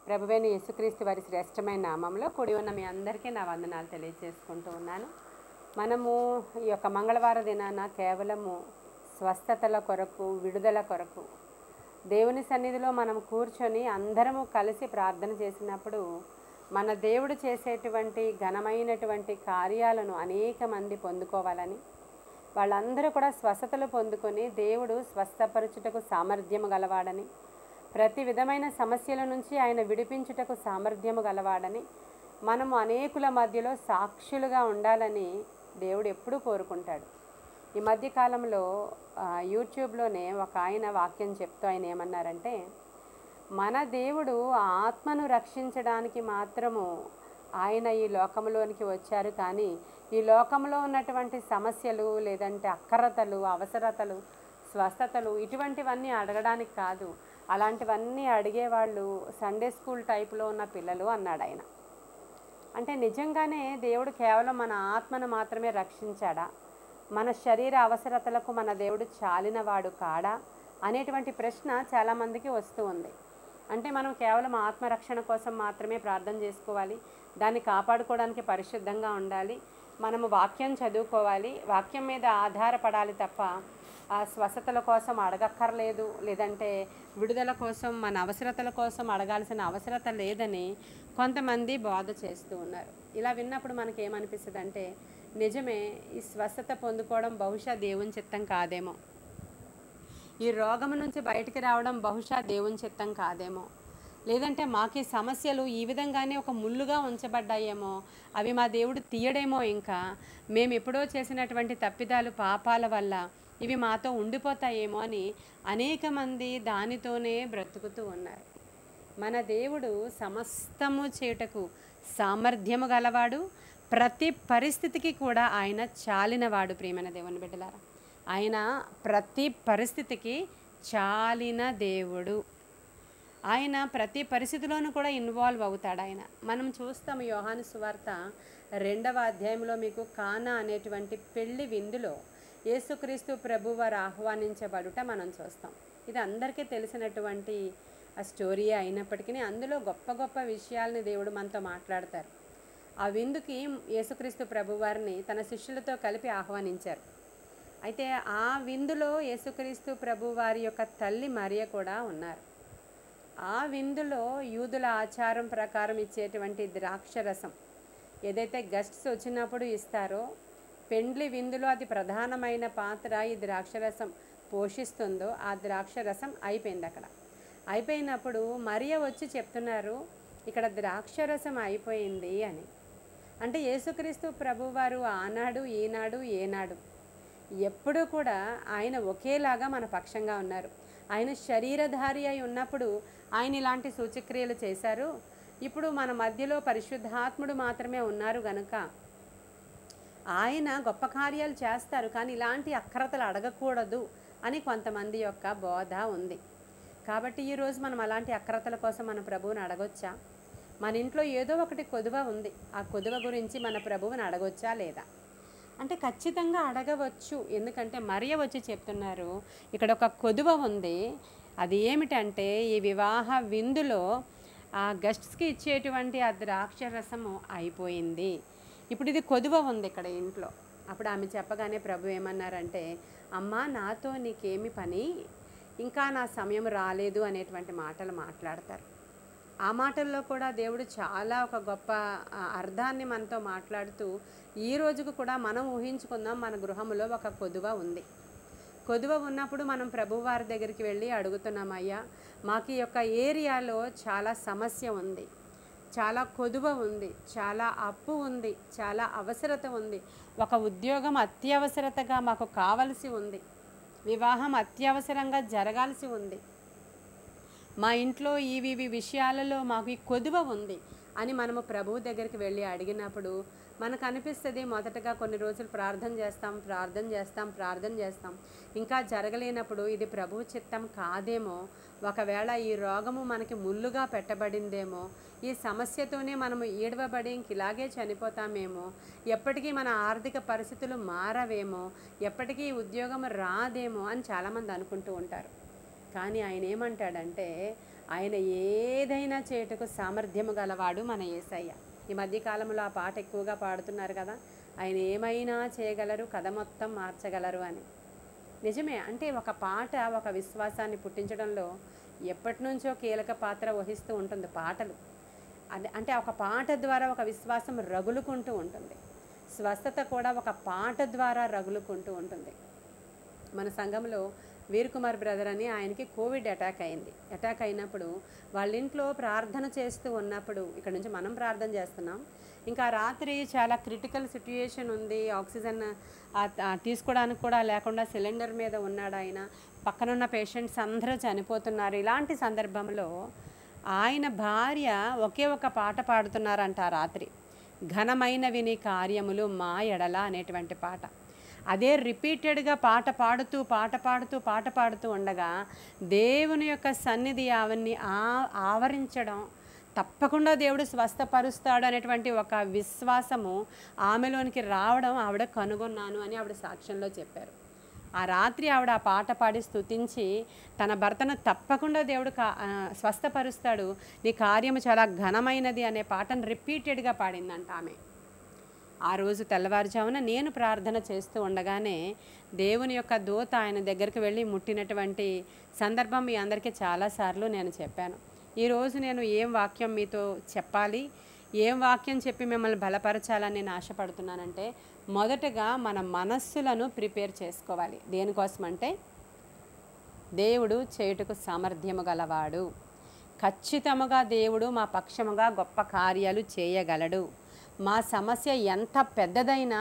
ప్రభువైన యేసుక్రీస్తు వారి శ్రేష్టమైన నామంలో కూడి ఉన్న మీ అందరికీ నా వందనాలు తెలియజేసుకుంటూ ఉన్నాను. మనము ఈ యొక్క మంగళవార దినాన కేవలము స్వస్థతల కొరకు, విడుదల కొరకు దేవుని సన్నిధిలో మనం కూర్చొని అందరము కలిసి ప్రార్థన చేసినప్పుడు మన దేవుడు చేసేటువంటి ఘనమైనటువంటి కార్యాలను అనేక మంది పొందుకోవాలని, వాళ్ళందరూ కూడా స్వస్థతలు పొందుకొని దేవుడు స్వస్థపరచుటకు సామర్థ్యము గలవాడని, ప్రతి విధమైన సమస్యల నుంచి ఆయన విడిపించుటకు సామర్థ్యము గలవాడని, మనము అనేకుల మధ్యలో సాక్షులుగా ఉండాలని దేవుడు ఎప్పుడూ కోరుకుంటాడు. ఈ మధ్యకాలంలో యూట్యూబ్లోనే ఒక ఆయన వాక్యం చెప్తూ ఆయన ఏమన్నారంటే, మన దేవుడు ఆత్మను రక్షించడానికి మాత్రము ఆయన ఈ లోకంలోనికి వచ్చారు, కానీ ఈ లోకంలో ఉన్నటువంటి సమస్యలు లేదంటే అక్కరతలు, అవసరతలు, స్వస్థతలు ఇటువంటివన్నీ అడగడానికి కాదు, అలాంటివన్నీ అడిగేవాళ్ళు సండే స్కూల్ టైప్లో ఉన్న పిల్లలు అన్నాడు ఆయన. అంటే నిజంగానే దేవుడు కేవలం మన ఆత్మను మాత్రమే రక్షించాడా, మన శరీర అవసరతలకు మన దేవుడు చాలినవాడు కాడా అనేటువంటి ప్రశ్న చాలామందికి వస్తూ ఉంది. అంటే మనం కేవలం ఆత్మరక్షణ కోసం మాత్రమే ప్రార్థన చేసుకోవాలి, దాన్ని కాపాడుకోవడానికి పరిశుద్ధంగా ఉండాలి, మనము వాక్యం చదువుకోవాలి, వాక్యం మీద ఆధారపడాలి తప్ప ఆ స్వస్థతల కోసం అడగక్కర్లేదు, లేదంటే విడుదల కోసం మన అవసరతల కోసం అడగాల్సిన అవసరత లేదని కొంతమంది బోధ చేస్తూ ఉన్నారు. ఇలా విన్నప్పుడు మనకి ఏమనిపిస్తుంది అంటే, నిజమే, ఈ స్వస్థత పొందుకోవడం బహుశా దేవుని చిత్తం కాదేమో, ఈ రోగం నుంచి బయటికి రావడం బహుశా దేవుని చిత్తం కాదేమో, లేదంటే మాకు ఈ సమస్యలు ఈ విధంగానే ఒక ముళ్ళుగా ఉంచబడ్డాయేమో, అవి మా దేవుడు తీయడేమో, ఇంకా మేము ఎప్పుడో చేసినటువంటి తప్పిదాలు పాపాల వల్ల ఇవి మాతో ఉండిపోతాయేమో అని అనేక మంది దానితోనే బ్రతుకుతూ ఉన్నారు. మన దేవుడు సమస్తము చేయుటకు సామర్థ్యము గలవాడు, ప్రతి పరిస్థితికి కూడా ఆయన చాలినవాడు. ప్రియమైన దేవుని బిడ్డలారా, ఆయన ప్రతి పరిస్థితికి చాలిన దేవుడు. ఆయన ప్రతి పరిస్థితిలోనూ కూడా ఇన్వాల్వ్ అవుతాడు. మనం చూస్తాము యోహాను సువార్త 2వ అధ్యాయంలో మీకు కానా అనేటువంటి పెళ్లి విందులో యేసుక్రీస్తు ప్రభువారు ఆహ్వానించబడుట మనం చూస్తాం. ఇది అందరికీ తెలిసినటువంటి ఆ స్టోరీ అయినప్పటికీ అందులో గొప్ప గొప్ప విషయాలని దేవుడు మనతో మాట్లాడతారు. ఆ విందుకి యేసుక్రీస్తు ప్రభువారిని తన శిష్యులతో కలిపి ఆహ్వానించారు. అయితే ఆ విందులో యేసుక్రీస్తు ప్రభువారి యొక్క తల్లి మరియ కూడా ఉన్నారు. ఆ విందులో యూదుల ఆచారం ప్రకారం ఇచ్చేటువంటి ద్రాక్షరసం ఏదైతే గెస్ట్స్ వచ్చినప్పుడు ఇస్తారో, పెండ్లి విందులో అది ప్రధానమైన పాత్ర ఈ ద్రాక్షరసం పోషిస్తుందో, ఆ ద్రాక్షరసం అయిపోయింది. అక్కడ అయిపోయినప్పుడు మరియ వచ్చి చెప్తున్నారు, ఇక్కడ ద్రాక్షరసం అయిపోయింది అని. అంటే యేసుక్రీస్తు ప్రభువారు ఆనాడు ఈనాడు ఏనాడు ఎప్పుడూ కూడా ఆయన ఒకేలాగా మన పక్షంగా ఉన్నారు. ఆయన శరీరధారి అయి ఉన్నప్పుడు ఆయన ఇలాంటి సూచక్రియలు చేశారు. ఇప్పుడు మన మధ్యలో పరిశుద్ధాత్ముడు మాత్రమే ఉన్నారు గనుక ఆయన గొప్ప కార్యాలు చేస్తారు, కానీ ఇలాంటి అక్రతలు అడగకూడదు అని కొంతమంది యొక్క బోధ ఉంది. కాబట్టి ఈరోజు మనం అలాంటి అక్రతల కోసం మన ప్రభువుని అడగొచ్చా? మన ఇంట్లో ఏదో ఒకటి కొదువ ఉంది, ఆ కొదువ గురించి మన ప్రభువుని అడగొచ్చా లేదా అంటే ఖచ్చితంగా అడగవచ్చు. ఎందుకంటే మరియ వచ్చి చెప్తున్నారు, ఇక్కడ ఒక కొదువ ఉంది, అది ఏమిటంటే ఈ వివాహ విందులో ఆ గెస్ట్స్కి ఇచ్చేటువంటి ఆ ద్రాక్షరసము అయిపోయింది, ఇప్పుడు ఇది కొదువ ఉంది ఇక్కడ ఇంట్లో. అప్పుడు ఆమె చెప్పగానే ప్రభు ఏమన్నారంటే, అమ్మా నాతో నీకేమి పని, ఇంకా నా సమయం రాలేదు అనేటువంటి మాటలు మాట్లాడతారు. ఆ మాటల్లో కూడా దేవుడు చాలా ఒక గొప్ప అర్థాన్ని మనతో మాట్లాడుతూ, ఈ రోజుకు కూడా మనం ఊహించుకుందాం, మన గృహంలో ఒక కొదువ ఉంది. కొదువ ఉన్నప్పుడు మనం ప్రభువారి దగ్గరికి వెళ్ళి అడుగుతున్నాం, అయ్యా మాకు ఈ యొక్క ఏరియాలో చాలా సమస్య ఉంది, చాలా కొదువ ఉంది, చాలా అప్పు ఉంది, చాలా అవసరత ఉంది, ఒక ఉద్యోగం అత్యవసరతగా మాకు కావలసి ఉంది, వివాహం అత్యవసరంగా జరగాల్సి ఉంది, మా ఇంట్లో ఇవి విషయాలలో మాకు ఈ కొదువ ఉంది అని మనము ప్రభువు దగ్గరికి వెళ్ళి అడిగినప్పుడు మనకు అనిపిస్తుంది, మొదటగా కొన్ని రోజులు ప్రార్థన చేస్తాం, ఇంకా జరగలేనప్పుడు ఇది ప్రభువు చిత్తం కాదేమో, ఒకవేళ ఈ రోగము మనకి ముళ్ళుగా పెట్టబడిందేమో, ఈ సమస్యతోనే మనము ఈడవబడి ఇంక ఇలాగే చనిపోతామేమో, ఎప్పటికీ మన ఆర్థిక పరిస్థితులు మారవేమో, ఎప్పటికీ ఉద్యోగం రాదేమో అని చాలామంది అనుకుంటూ ఉంటారు. కానీ ఆయన ఏమంటాడంటే, ఆయన ఏదైనా చేటుకు సామర్థ్యము గలవాడు మన యేసయ్య. ఈ మధ్యకాలంలో ఆ పాట ఎక్కువగా పాడుతున్నారు కదా, ఆయన ఏమైనా చేయగలరు, కథ మొత్తం మార్చగలరు అని. నిజమే. అంటే ఒక పాట ఒక విశ్వాసాన్ని పుట్టించడంలో ఎప్పటి నుంచో కీలక పాత్ర వహిస్తూ ఉంటుంది పాటలు. అది అంటే ఒక పాట ద్వారా ఒక విశ్వాసం రగులుకుంటూ ఉంటుంది. స్వస్థత కూడా ఒక పాట ద్వారా రగులుకుంటూ ఉంటుంది. మన సంఘంలో వీర్కుమార్ బ్రదర్ అని ఆయనకి కోవిడ్ అటాక్ అయింది. అటాక్ అయినప్పుడు వాళ్ళ ఇంట్లో ప్రార్థన చేస్తూ ఉన్నప్పుడు, ఇక్కడ నుంచి మనం ప్రార్థన చేస్తున్నాం, ఇంకా రాత్రి చాలా క్రిటికల్ సిట్యుయేషన్ ఉంది, ఆక్సిజన్ తీసుకోవడానికి కూడా లేకుండా సిలిండర్ మీద ఉన్నాడు ఆయన, పక్కనున్న పేషెంట్స్ అందరూ చనిపోతున్నారు. ఇలాంటి సందర్భంలో ఆయన భార్య ఒకే ఒక పాట పాడుతున్నారంట ఆ రాత్రి, ఘనమైనవి నీ కార్యములు మా ఎడల అనేటువంటి పాట. అదే రిపీటెడ్గా పాట పాడుతూ ఉండగా దేవుని యొక్క సన్నిధి అవన్నీ ఆవరించడం, తప్పకుండా దేవుడు స్వస్థపరుస్తాడు అనేటువంటి ఒక విశ్వాసము ఆమెలోనికి రావడం ఆవిడ కనుగొన్నాను అని ఆవిడ సాక్ష్యంలో చెప్పారు. ఆ రాత్రి ఆవిడ ఆ పాట పాడి స్తుతించి తన భర్తను తప్పకుండా దేవుడు స్వస్థపరుస్తాడు, నీ కార్యము చాలా ఘనమైనది అనే పాటను రిపీటెడ్గా పాడిందంట ఆమె. ఆ రోజు తెల్లవారుజామున నేను ప్రార్థన చేస్తూ ఉండగానే దేవుని యొక్క దూత ఆయన దగ్గరికి వెళ్ళి ముట్టినటువంటి సందర్భం మీ అందరికీ చాలాసార్లు నేను చెప్పాను. ఈరోజు నేను ఏం వాక్యం మీతో చెప్పాలి, ఏం వాక్యం చెప్పి మిమ్మల్ని బలపరచాలని నేను ఆశపడుతున్నానంటే, మొదటగా మన మనస్సులను ప్రిపేర్ చేసుకోవాలి. దేనికోసమంటే దేవుడు చేయుటకు సామర్థ్యము గలవాడు, ఖచ్చితముగా దేవుడు మా పక్షముగా గొప్ప కార్యాలు చేయగలడు, మా సమస్య ఎంత పెద్దదైనా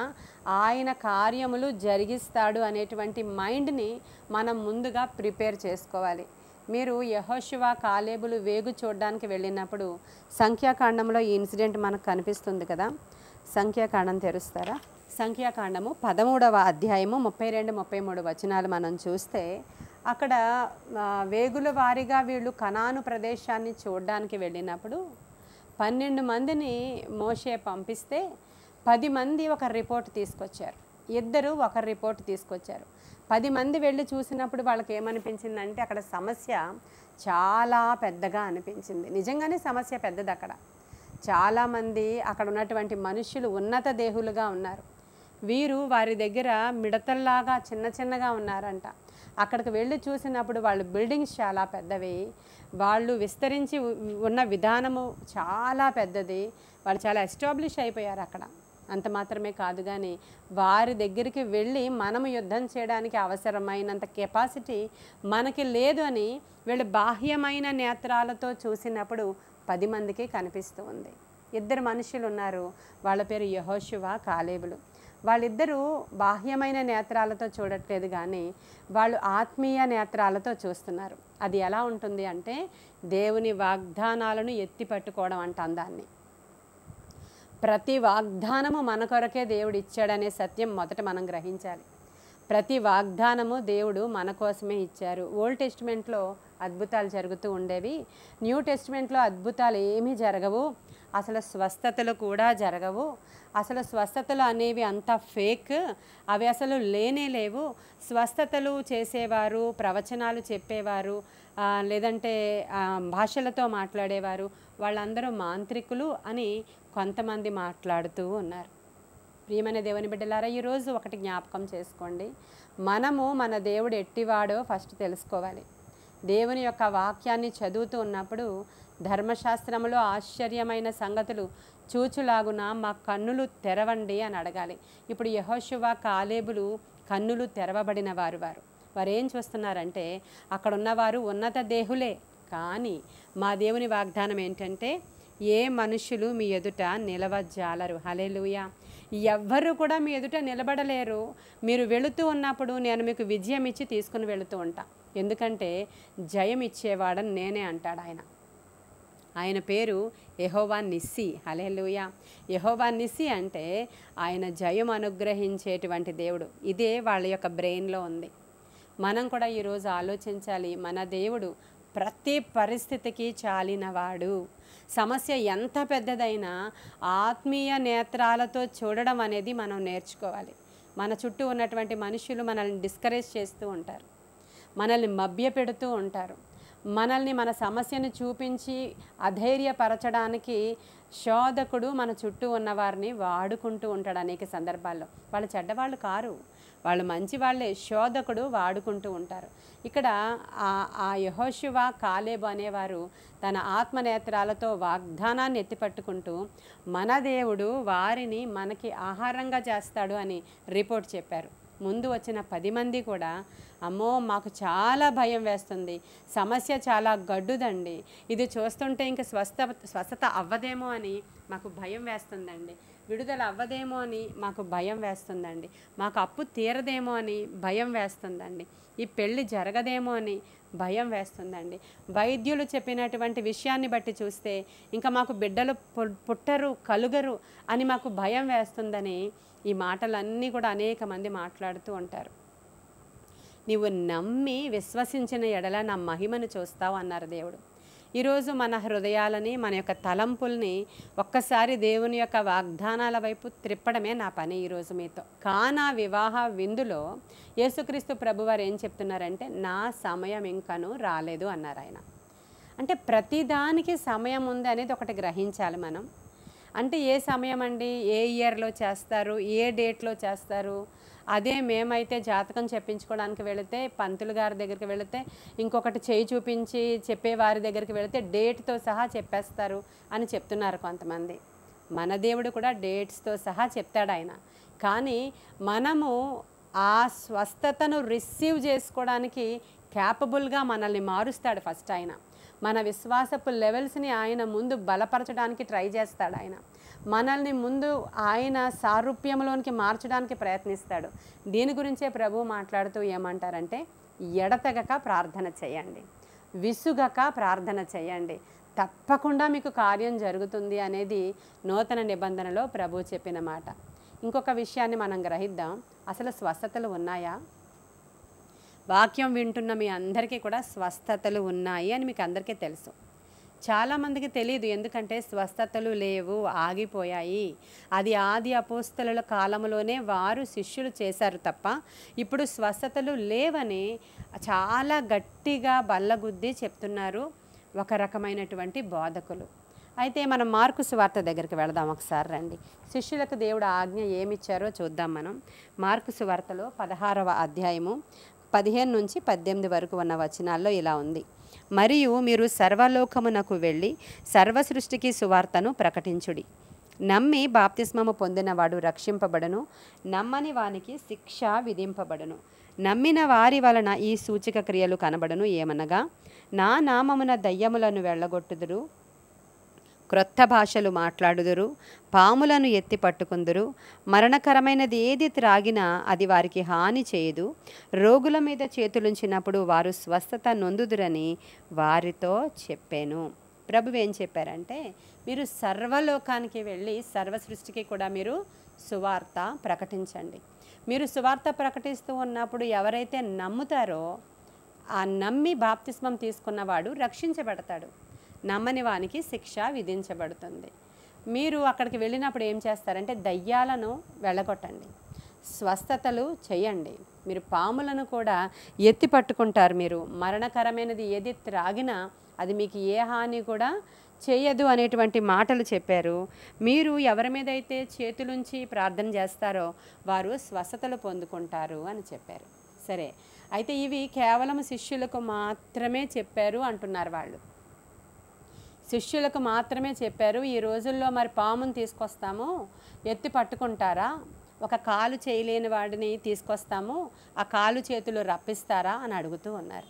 ఆయన కార్యములు జరిగిస్తాడు అనేటువంటి మైండ్ని మనం ముందుగా ప్రిపేర్ చేసుకోవాలి. మీరు యెహోషువ కాలేబులు వేగు చూడడానికి వెళ్ళినప్పుడు సంఖ్యాకాండంలో ఈ ఇన్సిడెంట్ మనకు కనిపిస్తుంది కదా. సంఖ్యాకాండం తెరుస్తారా? సంఖ్యాకాండము 13వ అధ్యాయము 32-33 వచనాలు మనం చూస్తే, అక్కడ వేగుల వారీగా వీళ్ళు కనాను ప్రదేశాన్ని చూడడానికి వెళ్ళినప్పుడు 12 మందిని మోషే పంపిస్తే 10 మంది ఒక రిపోర్ట్ తీసుకొచ్చారు, 2 ఒక రిపోర్ట్ తీసుకొచ్చారు. 10 మంది వెళ్ళి చూసినప్పుడు వాళ్ళకి ఏమనిపించిందంటే అక్కడ సమస్య చాలా పెద్దగా అనిపించింది. నిజంగానే సమస్య పెద్దది. అక్కడ చాలామంది అక్కడ ఉన్నటువంటి మనుషులు ఉన్నత దేహులుగా ఉన్నారు. వీరు వారి దగ్గర మిడతల్లాగా చిన్నగా ఉన్నారంట. అక్కడికి వెళ్ళి చూసినప్పుడు వాళ్ళు బిల్డింగ్స్ చాలా పెద్దవి, వాళ్ళు విస్తరించి ఉన్న విధానము చాలా పెద్దది, వాళ్ళు చాలా ఎస్టాబ్లిష్ అయిపోయారు అక్కడ. అంత మాత్రమే కాదు కానీ వారి దగ్గరికి వెళ్ళి మనము యుద్ధం చేయడానికి అవసరమైనంత కెపాసిటీ మనకి లేదు అని వీళ్ళు బాహ్యమైన నేత్రాలతో చూసినప్పుడు 10 మందికి కనిపిస్తూ ఉంది. 2 మనుషులు ఉన్నారు, వాళ్ళ పేరు యెహోషువ కాలేబులు. వాళ్ళిద్దరూ బాహ్యమైన నేత్రాలతో చూడట్లేదు కానీ వాళ్ళు ఆత్మీయ నేత్రాలతో చూస్తున్నారు. అది ఎలా ఉంటుంది అంటే దేవుని వాగ్దానాలను ఎత్తి పట్టుకోవడం అంటాం దాన్ని. ప్రతి వాగ్దానము మన కొరకే దేవుడు ఇచ్చాడనే సత్యం మొదట మనం గ్రహించాలి. ప్రతి వాగ్దానము దేవుడు మన కోసమే ఇచ్చారు. ఓల్డ్ టెస్టిమెంట్లో అద్భుతాలు జరుగుతూ ఉండేవి, న్యూ టెస్టిమెంట్లో అద్భుతాలు ఏమీ జరగవు, అసలు స్వస్థతలు కూడా జరగవు. అసలు స్వస్థతలు అనేవి అంతా ఫేక్, అవి అసలు లేనే లేవు. స్వస్థతలు చేసేవారు, ప్రవచనాలు చెప్పేవారు, లేదంటే భాషలతో మాట్లాడేవారు, వాళ్ళందరూ మాంత్రికులు అని కొంతమంది మాట్లాడుతూ ఉన్నారు. ప్రియమైన దేవుని బిడ్డలారా, ఈరోజు ఒకటి జ్ఞాపకం చేసుకోండి, మనము మన దేవుడు ఎట్టివాడో ఫస్ట్ తెలుసుకోవాలి. దేవుని యొక్క వాక్యాన్ని చదువుతూ ఉన్నప్పుడు ధర్మశాస్త్రములో ఆశ్చర్యమైన సంగతులు చూచులాగున మా కన్నులు తెరవండి అని అడగాలి. ఇప్పుడు యెహోషువ కాలేబులు కన్నులు తెరవబడిన వారు ఏం చూస్తున్నారంటే అక్కడ ఉన్నవారు ఉన్నత దేహులే, కానీ మా దేవుని వాగ్దానం ఏంటంటే ఏ మనుషులు మీ ఎదుట నిలవజాలరు. హల్లెలూయా. ఎవ్వరు కూడా మీ ఎదుట నిలబడలేరు. మీరు వెళుతూ ఉన్నప్పుడు నేను మీకు విజయం ఇచ్చి తీసుకుని వెళుతూ ఉంటా, ఎందుకంటే జయం ఇచ్చేవాడని నేనే అంటాడు ఆయన. ఆయన పేరు యెహోవా నిస్సి. హల్లెలూయా. యెహోవా నిస్సి అంటే ఆయన జయం అనుగ్రహించేటువంటి దేవుడు. ఇదే వాళ్ళ యొక్క బ్రెయిన్లో ఉంది. మనం కూడా ఈరోజు ఆలోచించాలి, మన దేవుడు ప్రతి పరిస్థితికి చాలినవాడు. సమస్య ఎంత పెద్దదైనా ఆత్మీయ నేత్రాలతో చూడడం అనేది మనం నేర్చుకోవాలి. మన చుట్టూ ఉన్నటువంటి మనుషులు మనల్ని డిస్కరేజ్ చేస్తూ ఉంటారు, మనల్ని మభ్యపెడుతూ ఉంటారు, మనల్ని మన సమస్యను చూపించి అధైర్యపరచడానికి శోధకుడు మన చుట్టూ ఉన్నవారిని వాడుకుంటూ ఉంటాడు అనేక సందర్భాల్లో. వాళ్ళు చెడ్డవాళ్ళు కారు, వాళ్ళు మంచి వాళ్ళే, శోధకుడు వాడుకుంటూ ఉంటారు. ఇక్కడ ఆ యెహోషువ కాలేబు అనేవారు తన ఆత్మనేత్రాలతో వాగ్దానాన్ని ఎత్తిపట్టుకుంటూ మన దేవుడు వారిని మనకి ఆహారంగా చేస్తాడు అని రిపోర్ట్ చెప్పారు. ముందు వచ్చిన 10 మంది కూడా అమ్మో మాకు చాలా భయం వేస్తుంది, సమస్య చాలా గడ్డుదండి, ఇది చూస్తుంటే ఇంక స్వస్థత అవ్వదేమో అని మాకు భయం వేస్తుందండి, విడుదల అవ్వదేమో అని మాకు భయం వేస్తుందండి, మాకు అప్పు తీరదేమో అని భయం వేస్తుందండి, ఈ పెళ్ళి జరగదేమో అని భయం వేస్తుందండి, వైద్యులు చెప్పినటువంటి విషయాన్ని బట్టి చూస్తే ఇంకా మాకు బిడ్డలు పుట్టరు కలుగరు అని మాకు భయం వేస్తుందని ఈ మాటలన్నీ కూడా అనేక మంది మాట్లాడుతూ ఉంటారు. నీవు నమ్మి విశ్వసించిన ఎడల నా మహిమను చూస్తావు అన్నారు దేవుడు. ఈరోజు మన హృదయాలని మన యొక్క తలంపుల్ని ఒక్కసారి దేవుని యొక్క వాగ్దానాల వైపు త్రిప్పడమే నా పని ఈరోజు మీతో. కానా వివాహ విందులో యేసుక్రీస్తు ప్రభువారు ఏం చెప్తున్నారంటే నా సమయం ఇంకను రాలేదు అన్నారు ఆయన. అంటే ప్రతిదానికి సమయం ఉంది అనేది ఒకటి గ్రహించాలి మనం. అంటే ఏ సమయం అండి, ఏ ఇయర్లో చేస్తారు, ఏ డేట్లో చేస్తారు? అదే మేమైతే జాతకం చెప్పించుకోవడానికి వెళితే పంతులు గారి దగ్గరికి వెళితే ఇంకొకటి చేయి చూపించి చెప్పేవారి దగ్గరికి వెళితే డేట్తో సహా చెప్పేస్తారు అని చెప్తున్నారు కొంతమంది. మన దేవుడు కూడా డేట్స్తో సహా చెప్తాడు ఆయన. కానీ మనము ఆ స్వస్థతను రిసీవ్ చేసుకోవడానికి క్యాపబుల్గా మనల్ని మారుస్తాడు ఫస్ట్ ఆయన. మన విశ్వాసపు లెవెల్స్ని ఆయన ముందు బలపరచడానికి ట్రై చేస్తాడు ఆయన. మనల్ని ముందు ఆయన సారూప్యంలోనికి మార్చడానికి ప్రయత్నిస్తాడు. దీని గురించే ప్రభు మాట్లాడుతూ ఏమంటారంటే ఎడతెగక ప్రార్థన చేయండి, విసుగక ప్రార్థన చేయండి, తప్పకుండా మీకు కార్యం జరుగుతుంది అనేది నూతన నిబంధనలో ప్రభు చెప్పిన మాట. ఇంకొక విషయాన్ని మనం గ్రహిద్దాం. అసలు స్వస్థతలు ఉన్నాయా? వాక్యం వింటున్న మీ అందరికీ కూడా స్వస్థతలు ఉన్నాయి అని మీకు అందరికీ తెలుసు. చాలామందికి తెలియదు, ఎందుకంటే స్వస్థతలు లేవు, ఆగిపోయాయి. అది ఆది అపోస్తలుల కాలంలోనే వారు శిష్యులు చేశారు తప్ప ఇప్పుడు స్వస్థతలు లేవని చాలా గట్టిగా బల్లగుద్ది చెప్తున్నారు ఒక రకమైనటువంటి బోధకులు. అయితే మనం మార్కు సువార్త దగ్గరికి వెళదాం ఒకసారి రండి. శిష్యులకు దేవుడు ఆజ్ఞ ఏమిచ్చారో చూద్దాం మనం. మార్కు సువార్తలో 16వ అధ్యాయము 15 నుంచి 18 వరకు ఉన్న వచనాల్లో ఇలా ఉంది. మరియు మీరు సర్వలోకమునకు వెళ్ళి సర్వ సృష్టికి సువార్తను ప్రకటించుడి. నమ్మి బాప్తిస్మము పొందినవాడు రక్షింపబడును, నమ్మని వానికి శిక్ష విధింపబడును. నమ్మిన వారి వలన ఈ సూచక క్రియలు కనబడును. ఏమనగా నా నామమున దయ్యములను వెళ్ళగొట్టుదురు, క్రొత్త భాషలు మాట్లాడుదురు, పాములను ఎత్తి పట్టుకుందురు, మరణకరమైనది ఏది త్రాగినా అది వారికి హాని చేయదు, రోగుల మీద చేతులుంచినప్పుడు వారు స్వస్థత నొందుదురని వారితో చెప్పాను. ప్రభువు ఏం చెప్పారంటే మీరు సర్వలోకానికి వెళ్ళి సర్వ సృష్టికి కూడా మీరు సువార్త ప్రకటించండి. మీరు సువార్త ప్రకటిస్తూ ఉన్నప్పుడు ఎవరైతే నమ్ముతారో ఆ నమ్మి బాప్తిస్మం తీసుకున్నవాడు రక్షించబడతాడు, నమ్మని వానికి శిక్ష విధించబడుతుంది. మీరు అక్కడికి వెళ్ళినప్పుడు ఏం చేస్తారంటే దయ్యాలను వెళ్ళగొట్టండి, స్వస్థతలు చేయండి, మీరు పాములను కూడా ఎత్తి పట్టుకుంటారు, మీరు మరణకరమైనది ఏది త్రాగినా అది మీకు ఏ హాని కూడా చేయదు అనేటువంటి మాటలు చెప్పారు. మీరు ఎవరి మీద అయితే చేతులుంచి ప్రార్థన చేస్తారో వారు స్వస్థతలు పొందుకుంటారు అని చెప్పారు. సరే, అయితే ఇవి కేవలం శిష్యులకు మాత్రమే చెప్పారు అంటున్నారు వాళ్ళు. శిష్యులకు మాత్రమే చెప్పారు. ఈ రోజుల్లో మరి పామును తీసుకొస్తాము, ఎత్తి పట్టుకుంటారా? ఒక కాలు చేయలేని వాడిని తీసుకొస్తాము, ఆ కాలు చేతులు రప్పిస్తారా అని అడుగుతూ ఉన్నారు.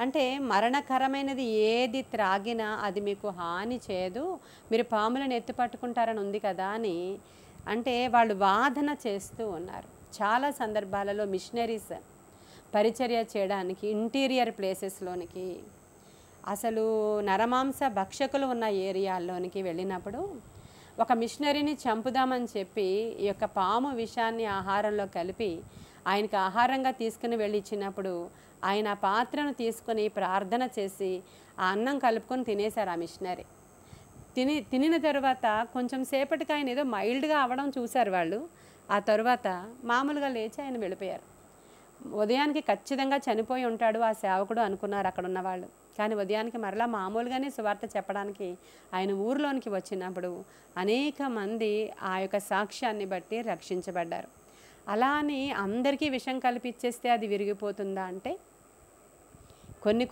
అంటే మరణకరమైనది ఏది త్రాగినా అది మీకు హాని చేయదు, మీరు పాములను ఎత్తి పట్టుకుంటారని ఉంది కదా అని అంటే వాళ్ళు వాదన చేస్తూ ఉన్నారు. చాలా సందర్భాలలో మిషనరీస్ పరిచర్య చేయడానికి ఇంటీరియర్ ప్లేసెస్లోనికి, అసలు నరమాంస భక్షకులు ఉన్న ఏరియాల్లోనికి వెళ్ళినప్పుడు ఒక మిషనరీని చంపుదామని చెప్పి ఈ యొక్క పాము విషాన్ని ఆహారంలో కలిపి ఆయనకు ఆహారంగా తీసుకుని వెళ్ళి ఇచ్చినప్పుడు ఆయన ఆ పాత్రను తీసుకొని ప్రార్థన చేసి ఆ అన్నం కలుపుకొని తినేశారు ఆ మిషనరీ. తినిన తర్వాత కొంచెం సేపటికి ఆయన ఏదో మైల్డ్గా అవ్వడం చూశారు వాళ్ళు. ఆ తర్వాత మామూలుగా లేచి ఆయన వెళ్ళిపోయారు. ఉదయానికి ఖచ్చితంగా చనిపోయి ఉంటాడు ఆ సేవకుడు అనుకున్నారు అక్కడ ఉన్న వాళ్ళు. కానీ ఉదయానికి మరలా మామూలుగానే సువార్త చెప్పడానికి ఆయన ఊరిలోనికి వచ్చినప్పుడు అనేక మంది ఆ యొక్క సాక్ష్యాన్ని బట్టి రక్షించబడ్డారు. అలా అని అందరికీ విషం కల్పించేస్తే అది విరిగిపోతుందా అంటే,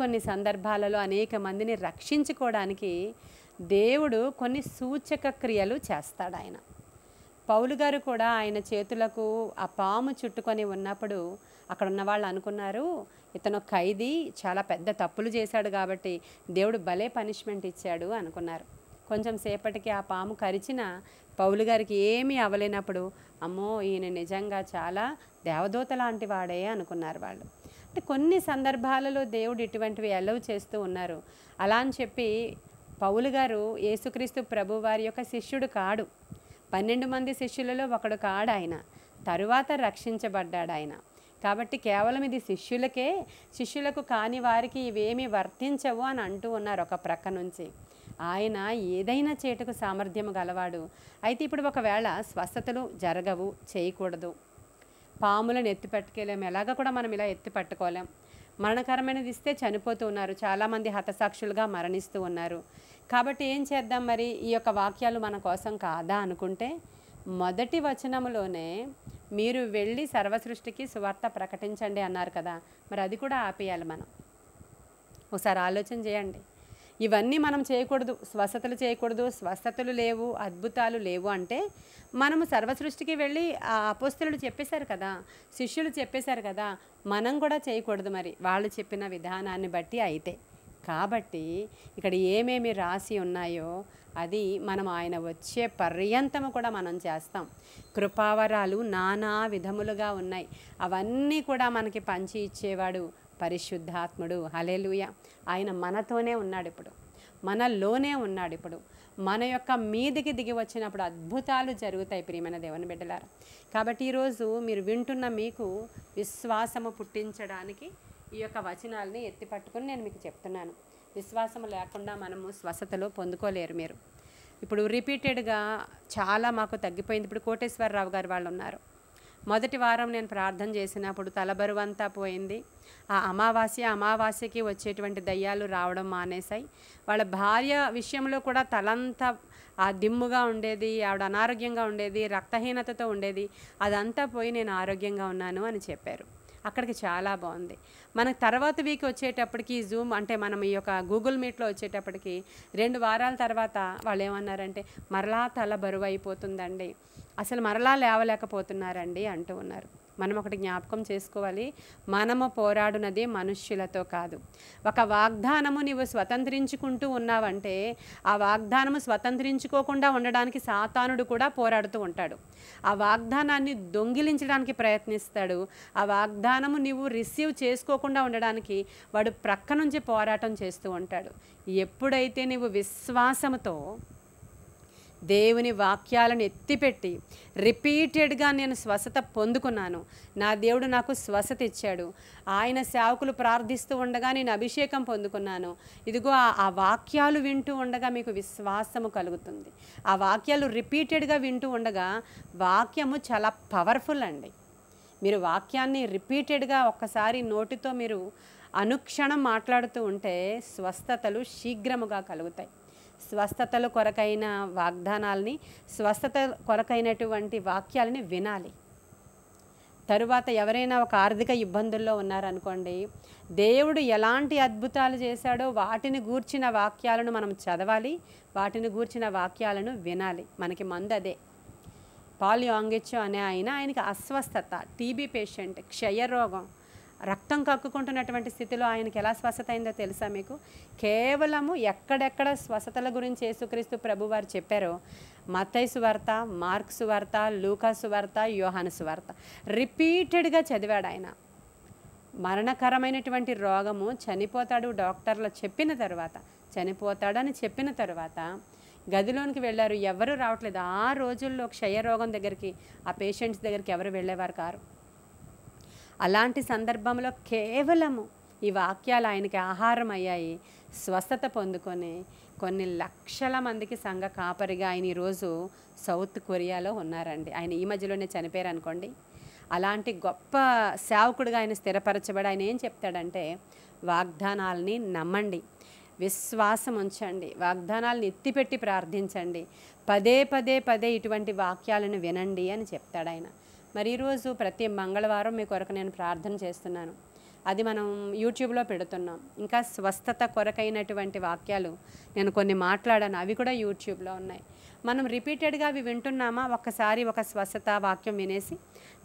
కొన్ని సందర్భాలలో అనేక మందిని రక్షించుకోవడానికి దేవుడు కొన్ని సూచక క్రియలు చేస్తాడు ఆయన. పౌలు గారు కూడా ఆయన చేతులకు ఆ పాము చుట్టుకొని ఉన్నప్పుడు అక్కడ ఉన్న వాళ్ళు అనుకున్నారు, ఇతను ఖైదీ, చాలా పెద్ద తప్పులు చేశాడు కాబట్టి దేవుడు భలే పనిష్మెంట్ ఇచ్చాడు అనుకున్నారు. కొంచెం సేపటికి ఆ పాము కరిచిన పౌలు గారికి ఏమీ అవ్వలేనప్పుడు, అమ్మో ఈయన నిజంగా చాలా దేవదూత లాంటి వాడే అనుకున్నారు వాళ్ళు. అంటే కొన్ని సందర్భాలలో దేవుడు ఇటువంటివి అలౌ చేస్తూ ఉన్నారు. అలా అని చెప్పి పౌలు గారు యేసుక్రీస్తు ప్రభు వారి యొక్క శిష్యుడు కాడు, 12 మంది శిష్యులలో ఒకడు కాడు ఆయన, తరువాత రక్షించబడ్డాడు ఆయన. కాబట్టి కేవలం ఇది శిష్యులకే, శిష్యులకు కాని వారికి ఇవేమీ వర్తించవు అని అంటూ ఉన్నారు ఒక ప్రక్క నుంచి. ఆయన ఏదైనా చేటుకు సామర్థ్యం గలవాడు. అయితే ఇప్పుడు ఒకవేళ స్వస్థతలు జరగవు, చేయకూడదు, పాములను ఎత్తి పట్టుకోలేము, ఎలాగ కూడా మనం ఇలా ఎత్తి పట్టుకోలేం, మరణకరమైనది ఇస్తే చనిపోతూ ఉన్నారు, చాలామంది హతసాక్షులుగా మరణిస్తూ ఉన్నారు. కాబట్టి ఏం చేద్దాం మరి, ఈ యొక్క వాక్యాలు మన కోసం కాదా అనుకుంటే, మొదటి వచనములోనే మీరు వెళ్ళి సర్వసృష్టికి సువార్త ప్రకటించండి అన్నారు కదా, మరి అది కూడా ఆపేయాలి మనం. ఒకసారి ఆలోచన చేయండి. ఇవన్నీ మనం చేయకూడదు, స్వస్థతలు చేయకూడదు, స్వస్థతలు లేవు, అద్భుతాలు లేవు అంటే మనము సర్వసృష్టికి వెళ్ళి ఆ అపోస్తలులు చెప్పేశారు కదా, శిష్యులు చెప్పేశారు కదా, మనం కూడా చేయకూడదు మరి వాళ్ళు చెప్పిన విధానాన్ని బట్టి అయితే. కాబట్టి ఇక్కడ ఏమేమి రాసి ఉన్నాయో అది మనం ఆయన వచ్చే పర్యంతము కూడా మనం చేస్తాం. కృపావరాలు నానా విధములుగా ఉన్నాయి, అవన్నీ కూడా మనకి పంచి ఇచ్చేవాడు పరిశుద్ధాత్ముడు. హల్లెలూయా. ఆయన మనతోనే ఉన్నాడు, ఇప్పుడు మనలోనే ఉన్నాడు. ఇప్పుడు మన యొక్క మీదికి దిగి వచ్చినప్పుడు అద్భుతాలు జరుగుతాయి ప్రియమైన దేవుని బిడ్డలారా. కాబట్టి ఈరోజు మీరు వింటున్న మీకు విశ్వాసము పుట్టించడానికి ఈ యొక్క వచనాలని ఎత్తి పట్టుకుని నేను మీకు చెప్తున్నాను. విశ్వాసం లేకుండా మనము స్వస్థతలో పొందుకోలేరు మీరు. ఇప్పుడు రిపీటెడ్గా చాలా మాకు తగ్గిపోయింది. ఇప్పుడు కోటేశ్వరరావు గారు వాళ్ళు ఉన్నారు. మొదటి వారం నేను ప్రార్థన చేసినప్పుడు తలబరువంతా పోయింది. ఆ అమావాస్యకి వచ్చేటువంటి దయ్యాలు రావడం మానేశాయి. వాళ్ళ భార్య విషయంలో కూడా తలంతా ఆ దిమ్ముగా ఉండేది, ఆవిడ అనారోగ్యంగా ఉండేది, రక్తహీనతతో ఉండేది, అదంతా పోయి నేను ఆరోగ్యంగా ఉన్నాను అని చెప్పారు. అక్కడికి చాలా బాగుంది. మనకు తర్వాత వీక్ వచ్చేటప్పటికి జూమ్ అంటే మనం ఈ యొక్క గూగుల్ మీట్లో వచ్చేటప్పటికి 2 వారాల తర్వాత వాళ్ళు ఏమన్నారంటే, మరలా తల బరువు అయిపోతుందండి, అసలు మరలా లేవలేకపోతున్నారండి అంటూ ఉన్నారు. మనం ఒకటి జ్ఞాపకం చేసుకోవాలి, మనము పోరాడునది మనుష్యులతో కాదు. ఒక వాగ్దానము నీవు స్వతంత్రించుకుంటూ ఉన్నావంటే ఆ వాగ్దానము స్వతంత్రించుకోకుండా ఉండడానికి సాతానుడు కూడా పోరాడుతూ ఉంటాడు. ఆ వాగ్దానాన్ని దొంగిలించడానికి ప్రయత్నిస్తాడు. ఆ వాగ్దానము నీవు రిసీవ్ చేసుకోకుండా ఉండడానికి వాడు ప్రక్క నుంచి పోరాటం చేస్తూ ఉంటాడు. ఎప్పుడైతే నీవు విశ్వాసముతో దేవుని వాక్యాలను ఎత్తిపెట్టి రిపీటెడ్గా నేను స్వస్థత పొందుకున్నాను, నా దేవుడు నాకు స్వస్థత ఇచ్చాడు, ఆయన సేవకులు ప్రార్థిస్తూ ఉండగా నేను అభిషేకం పొందుకున్నాను, ఇదిగో ఆ వాక్యాలు వింటూ ఉండగా మీకు విశ్వాసము కలుగుతుంది. ఆ వాక్యాలు రిపీటెడ్గా వింటూ ఉండగా, వాక్యము చాలా పవర్ఫుల్ అండి. మీరు వాక్యాన్ని రిపీటెడ్గా ఒక్కసారి నోటితో మీరు అనుక్షణం మాట్లాడుతూ ఉంటే స్వస్థతలు శీఘ్రముగా కలుగుతాయి. స్వస్థతల కొరకైన వాగ్దానాలని, స్వస్థత కొరకైనటువంటి వాక్యాలని వినాలి. తరువాత ఎవరైనా ఒక ఆర్థిక ఇబ్బందుల్లో ఉన్నారనుకోండి, దేవుడు ఎలాంటి అద్భుతాలు చేశాడో వాటిని గూర్చిన వాక్యాలను మనం చదవాలి, వాటిని గూర్చిన వాక్యాలను వినాలి. మనకి మందు అదే. పాల్ యాంగిచో అనే ఆయనకి అస్వస్థత, టీబీ పేషెంట్, క్షయరోగం, రక్తం కక్కుకుంటున్నటువంటి స్థితిలో ఆయనకి ఎలా స్వస్థత అయిందో తెలుసా మీకు? కేవలము ఎక్కడెక్కడ స్వస్థతల గురించి యేసుక్రీస్తు ప్రభు వారు చెప్పారో, మత్తయి సువార్త, మార్కు సువార్త, లూకా సువార్త, యోహాను సువార్త రిపీటెడ్గా చదివాడు ఆయన. మరణకరమైనటువంటి రోగము, చనిపోతాడు డాక్టర్లు చెప్పిన తర్వాత, చనిపోతాడని చెప్పిన తర్వాత గదిలోనికి వెళ్ళారు, ఎవరు రావట్లేదు. ఆ రోజుల్లో క్షయరోగం దగ్గరికి, ఆ పేషెంట్స్ దగ్గరికి ఎవరు వెళ్ళేవారు కారు. అలాంటి సందర్భంలో కేవలము ఈ వాక్యాలు ఆయనకి ఆహారం అయ్యాయి. స్వస్థత పొందుకొని కొన్ని లక్షల మందికి సంఘ కాపరిగా ఆయన ఈరోజు సౌత్ కొరియాలో ఉన్నారండి. ఆయన ఈ మధ్యలోనే చనిపోయారు అనుకోండి. అలాంటి గొప్ప సేవకుడిగా ఆయన స్థిరపరచబడి ఆయన ఏం చెప్తాడంటే, వాగ్దానాల్ని నమ్మండి, విశ్వాసం ఉంచండి, వాగ్దానాలను ఎత్తిపెట్టి ప్రార్థించండి, పదే పదే పదే ఇటువంటి వాక్యాలను వినండి అని చెప్తాడు ఆయన. మరి ఈరోజు ప్రతి మంగళవారం మీ కొరకు నేను ప్రార్థన చేస్తున్నాను. అది మనం యూట్యూబ్లో పెడుతున్నాం. ఇంకా స్వస్థత కొరకైనటువంటి వాక్యాలు నేను కొన్ని మాట్లాడాను, అవి కూడా యూట్యూబ్లో ఉన్నాయి. మనం రిపీటెడ్గా అవి వింటున్నామా? ఒక్కసారి ఒక స్వస్థత వాక్యం వినేసి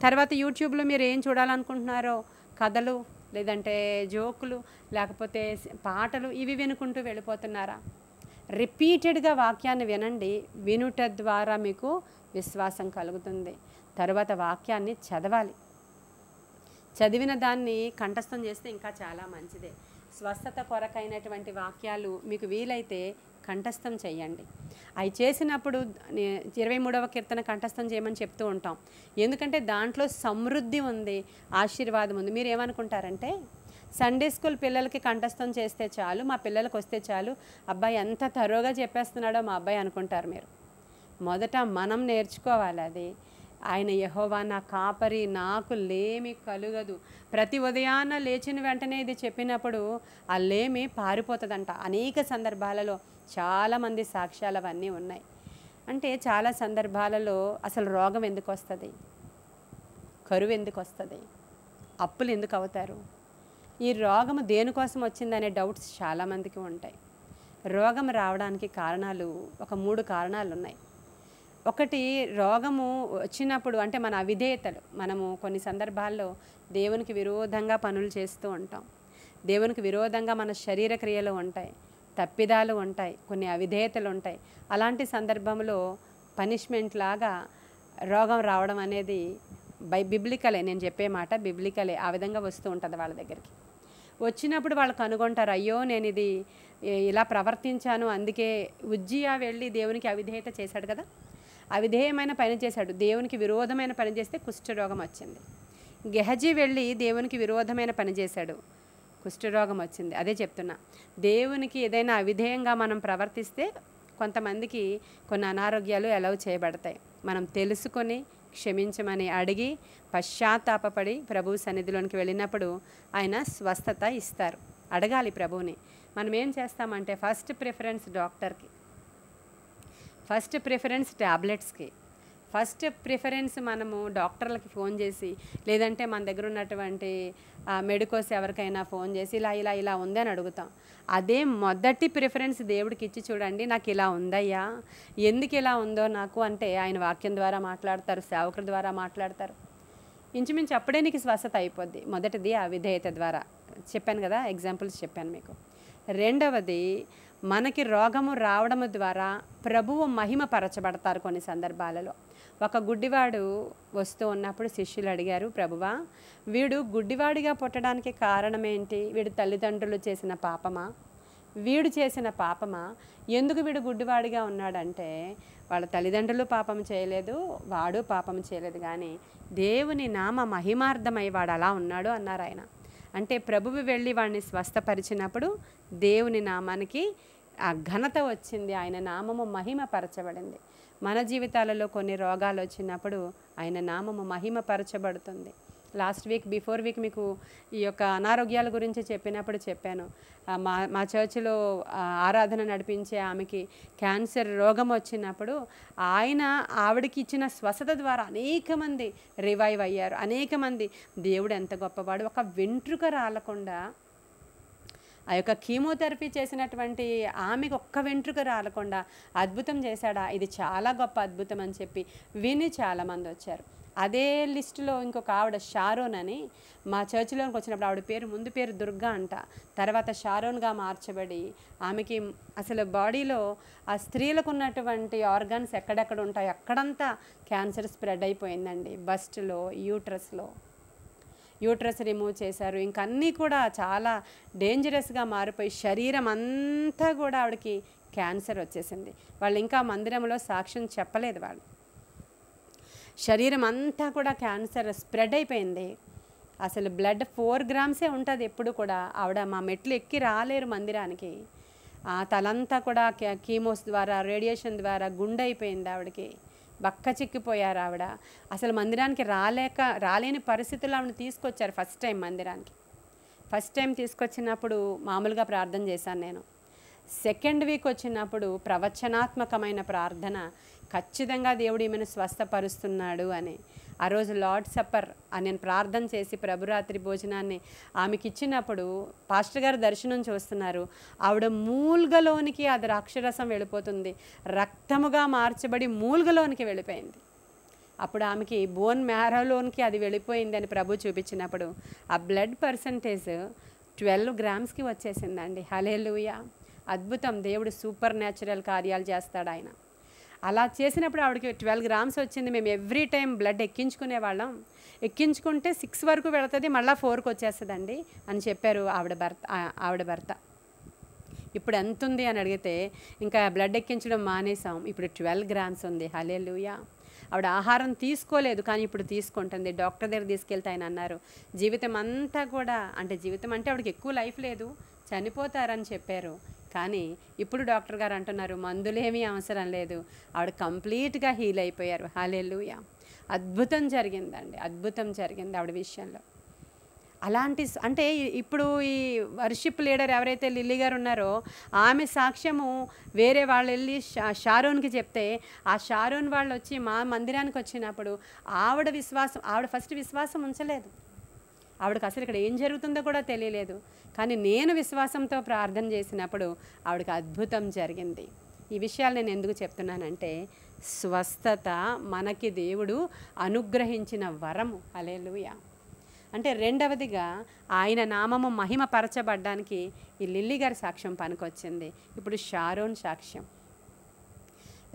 తర్వాత యూట్యూబ్లో మీరు ఏం చూడాలనుకుంటున్నారో, కథలు లేదంటే జోకులు లేకపోతే పాటలు ఇవి వినుకుంటూ వెళ్ళిపోతున్నారా? రిపీటెడ్గా వాక్యాన్ని వినండి. వినుట ద్వారా మీకు విశ్వాసం కలుగుతుంది. తరువాత వాక్యాన్ని చదవాలి. చదివిన దాన్ని కంఠస్థం చేస్తే ఇంకా చాలా మంచిదే. స్వస్థత కొరకైనటువంటి వాక్యాలు మీకు వీలైతే కంఠస్థం చేయండి. అవి చేసినప్పుడు 23వ కీర్తన కంఠస్థం చేయమని చెప్తూ ఉంటాం. ఎందుకంటే దాంట్లో సమృద్ధి ఉంది, ఆశీర్వాదం ఉంది. మీరు ఏమనుకుంటారంటే సండే స్కూల్ పిల్లలకి కంఠస్థం చేస్తే చాలు, మా పిల్లలకి వస్తే చాలు, అబ్బాయి ఎంత తరోగా చెప్పేస్తున్నాడో మా అబ్బాయి అనుకుంటారు మీరు. మొదట మనం నేర్చుకోవాలి అది. ఆయన యెహోవా నా కాపరి, నాకు లేమి కలుగదు. ప్రతి ఉదయాన్న లేచిన వెంటనే ఇది చెప్పినప్పుడు ఆ లేమి పారిపోతుందంట. అనేక సందర్భాలలో చాలామంది సాక్ష్యాలు అవన్నీ ఉన్నాయి. అంటే చాలా సందర్భాలలో అసలు రోగం ఎందుకు వస్తుంది, కరువు ఎందుకు వస్తుంది, అప్పులు ఎందుకు అవుతారు, ఈ రోగము దేనికోసం వచ్చిందనే డౌట్స్ చాలామందికి ఉంటాయి. రోగం రావడానికి కారణాలు ఒక 3 కారణాలు ఉన్నాయి. ఒకటి, రోగము వచ్చినప్పుడు అంటే మన అవిధేయతలు. మనము కొన్ని సందర్భాల్లో దేవునికి విరోధంగా పనులు చేస్తూ ఉంటాం. దేవునికి విరోధంగా మన శరీర క్రియలు ఉంటాయి, తప్పిదాలు ఉంటాయి, కొన్ని అవిధేయతలు ఉంటాయి. అలాంటి సందర్భంలో పనిష్మెంట్ లాగా రోగం రావడం అనేది బిబ్లికలే. నేను చెప్పే మాట బిబ్లికలే. ఆ విధంగా వస్తూ ఉంటుంది వాళ్ళ దగ్గరికి. వచ్చినప్పుడు వాళ్ళు కనుగొంటారు, అయ్యో నేను ఇది ఇలా ప్రవర్తించాను, అందుకే ఉజ్జియా వెళ్ళి దేవునికి అవిధేయత చేశాడు కదా, అవిధేయమైన పని చేశాడు, దేవునికి విరోధమైన పని చేస్తే కుష్ఠరోగం వచ్చింది. గెహజీ వెళ్ళి దేవునికి విరోధమైన పని చేశాడు, కుష్ఠరోగం వచ్చింది. అదే చెప్తున్నా, దేవునికి ఏదైనా అవిధేయంగా మనం ప్రవర్తిస్తే కొంతమందికి కొన్ని అనారోగ్యాలు అలౌ చేయబడతాయి. మనం తెలుసుకొని క్షమించమని అడిగి పశ్చాత్తాపపడి ప్రభు సన్నిధిలోనికి వెళ్ళినప్పుడు ఆయన స్వస్థత ఇస్తారు. అడగాలి ప్రభువుని. మనం ఏం చేస్తామంటే ఫస్ట్ ప్రిఫరెన్స్ డాక్టర్కి, ఫస్ట్ ప్రిఫరెన్స్ ట్యాబ్లెట్స్కి, ఫస్ట్ ప్రిఫరెన్స్ మనము డాక్టర్లకి ఫోన్ చేసి లేదంటే మన దగ్గర ఉన్నటువంటి మెడికోస్ ఎవరికైనా ఫోన్ చేసి ఇలా ఇలా ఇలా ఉందని అడుగుతాం. అదే మొదటి ప్రిఫరెన్స్ దేవుడికి ఇచ్చి చూడండి, నాకు ఇలా ఉందయ్యా, ఎందుకు ఇలా ఉందో నాకు అంటే ఆయన వాక్యం ద్వారా మాట్లాడతారు, సేవకుల ద్వారా మాట్లాడతారు. ఇంచుమించు అప్పుడే నీకు స్వస్థత అయిపోద్ది. మొదటిది ఆ విధేయత ద్వారా చెప్పాను కదా, ఎగ్జాంపుల్స్ చెప్పాను మీకు. రెండవది, మనకి రోగము రావడము ద్వారా ప్రభువు మహిమ పరచబడతారు కొన్ని సందర్భాలలో. ఒక గుడ్డివాడు వస్తూ ఉన్నప్పుడు శిష్యులు అడిగారు, ప్రభువా వీడు గుడ్డివాడిగా పుట్టడానికి కారణం ఏంటి? వీడు తల్లిదండ్రులు చేసిన పాపమా, వీడు చేసిన పాపమా? ఎందుకు వీడు గుడ్డివాడిగా ఉన్నాడంటే వాళ్ళ తల్లిదండ్రులు పాపం చేయలేదు, వాడు పాపం చేయలేదు, కానీ దేవుని నామ మహిమార్థమై వాడు అలా ఉన్నాడు అన్నారు ఆయన. అంటే ప్రభువు వెళ్ళి వాడిని స్వస్థపరిచినప్పుడు దేవుని నామానికి ఆ ఘనత వచ్చింది, ఆయన నామము మహిమపరచబడింది. మన జీవితాలలో కొన్ని రోగాలు వచ్చినప్పుడు ఆయన నామము మహిమపరచబడుతుంది. లాస్ట్ వీక్ బిఫోర్ వీక్ మీకు ఈ యొక్క అనారోగ్యాల గురించి చెప్పినప్పుడు చెప్పాను. మా చర్చిలో ఆరాధన నడిపించే ఆమెకి క్యాన్సర్ రోగం వచ్చినప్పుడు ఆవిడకి ఇచ్చిన స్వస్థత ద్వారా అనేక మంది రివైవ్ అయ్యారు. అనేక మంది, దేవుడు ఎంత గొప్పవాడు, ఒక వెంట్రుక రాలకుండా ఆ యొక్క కీమోథెరపీ చేసినటువంటి ఆమెకు ఒక్క వెంట్రుక రాలకుండా అద్భుతం చేశాడా, ఇది చాలా గొప్ప అద్భుతం అని చెప్పి విని చాలామంది వచ్చారు. అదే లిస్టులో ఇంకొక ఆవిడ షారోన్ అని మా చర్చిలోకి వచ్చినప్పుడు ఆవిడ పేరు ముందు పేరు దుర్గా అంట, తర్వాత షారోన్గా మార్చబడి ఆమెకి అసలు బాడీలో ఆ స్త్రీలకు ఉన్నటువంటి ఆర్గాన్స్ ఎక్కడెక్కడ ఉంటాయో అక్కడంతా క్యాన్సర్ స్ప్రెడ్ అయిపోయిందండి. బస్ట్లో, యూట్రస్ రిమూవ్ చేశారు. ఇంక అన్నీ కూడా చాలా డేంజరస్గా మారిపోయి శరీరం అంతా కూడా ఆవిడకి క్యాన్సర్ వచ్చేసింది. వాళ్ళు ఇంకా మందిరంలో సాక్ష్యం చెప్పలేదు. వాళ్ళు శరీరం అంతా కూడా క్యాన్సర్ స్ప్రెడ్ అయిపోయింది. అసలు బ్లడ్ 4 గ్రామ్సే ఉంటుంది ఎప్పుడు కూడా. ఆవిడ మా మెట్లు ఎక్కి రాలేరు మందిరానికి. తలంతా కూడా కీమోస్ ద్వారా, రేడియేషన్ ద్వారా గుండె అయిపోయింది ఆవిడకి. బక్క చిక్కిపోయారు ఆవిడ. అసలు మందిరానికి రాలేని పరిస్థితుల్లో ఆవిడని తీసుకొచ్చారు ఫస్ట్ టైం మందిరానికి. ఫస్ట్ టైం తీసుకొచ్చినప్పుడు మామూలుగా ప్రార్థన చేశాను నేను. సెకండ్ వీక్ వచ్చినప్పుడు ప్రవచనాత్మకమైన ప్రార్థన, ఖచ్చితంగా దేవుడు ఈమెను స్వస్థపరుస్తున్నాడు అని. ఆ రోజు లార్డ్ సప్పర్ నేను ప్రార్థన చేసి ప్రభురాత్రి భోజనాన్ని ఆమెకి ఇచ్చినప్పుడు పాస్టర్ గారు దర్శనం చూస్తున్నారు. ఆవిడ మూల్గలోనికి అది రాక్షరసం వెళ్ళిపోతుంది, రక్తముగా మార్చబడి మూల్గలోనికి వెళ్ళిపోయింది. అప్పుడు ఆమెకి బోన్ మ్యారోలోనికి అది వెళ్ళిపోయింది అని ప్రభు చూపించినప్పుడు ఆ బ్లడ్ పర్సంటేజ్ 12 గ్రామ్స్కి వచ్చేసిందండి. హల్లెలూయా! అద్భుతం. దేవుడు సూపర్ న్యాచురల్ కార్యాలు చేస్తాడు ఆయన. అలా చేసినప్పుడు ఆవిడకి 12 గ్రామ్స్ వచ్చింది. మేము ఎవ్రీ టైం బ్లడ్ ఎక్కించుకునే వాళ్ళం. ఎక్కించుకుంటే 6 వరకు వెళుతుంది, మళ్ళీ 4కి వచ్చేస్తుందండి అని చెప్పారు ఆవిడ భర్త. ఇప్పుడు ఎంత ఉంది అని అడిగితే ఇంకా బ్లడ్ ఎక్కించడం మానేసాం, ఇప్పుడు 12 గ్రామ్స్ ఉంది. హల్లెలూయా! ఆవిడ ఆహారం తీసుకోలేదు, కానీ ఇప్పుడు తీసుకుంటుంది. డాక్టర్ దగ్గర తీసుకెళ్తే ఆయన అన్నారు జీవితం అంతా కూడా, అంటే జీవితం అంటే ఆవిడకి ఎక్కువ లైఫ్ లేదు, చనిపోతారని చెప్పారు. కానీ ఇప్పుడు డాక్టర్ గారు అంటున్నారు మందులేమీ అవసరం లేదు, ఆవిడ కంప్లీట్గా హీల్ అయిపోయారు. హల్లెలూయా! అద్భుతం జరిగిందండి, అద్భుతం జరిగింది ఆవిడ విషయంలో. అలాంటి అంటే ఇప్పుడు ఈ వర్షిప్ లీడర్ ఎవరైతే లిల్లీ గారు ఉన్నారో ఆమె సాక్ష్యము వేరే వాళ్ళు వెళ్ళి షారోన్కి చెప్తే ఆ షారోన్ వాళ్ళు వచ్చి మా మందిరానికి వచ్చినప్పుడు ఆవిడ ఫస్ట్ విశ్వాసం ఉంచలేదు. ఆవిడకి అసలు ఇక్కడ ఏం జరుగుతుందో కూడా తెలియలేదు. కానీ నేను విశ్వాసంతో ప్రార్థన చేసినప్పుడు ఆవిడకి అద్భుతం జరిగింది. ఈ విషయాలు నేను ఎందుకు చెప్తున్నానంటే స్వస్థత మనకి దేవుడు అనుగ్రహించిన వరము. హల్లెలూయా! అంటే రెండవదిగా ఆయన నామము మహిమపరచబడ్డానికి ఈ లిల్లీ గారి సాక్ష్యం పనికొచ్చింది. ఇప్పుడు షారోన్ సాక్ష్యం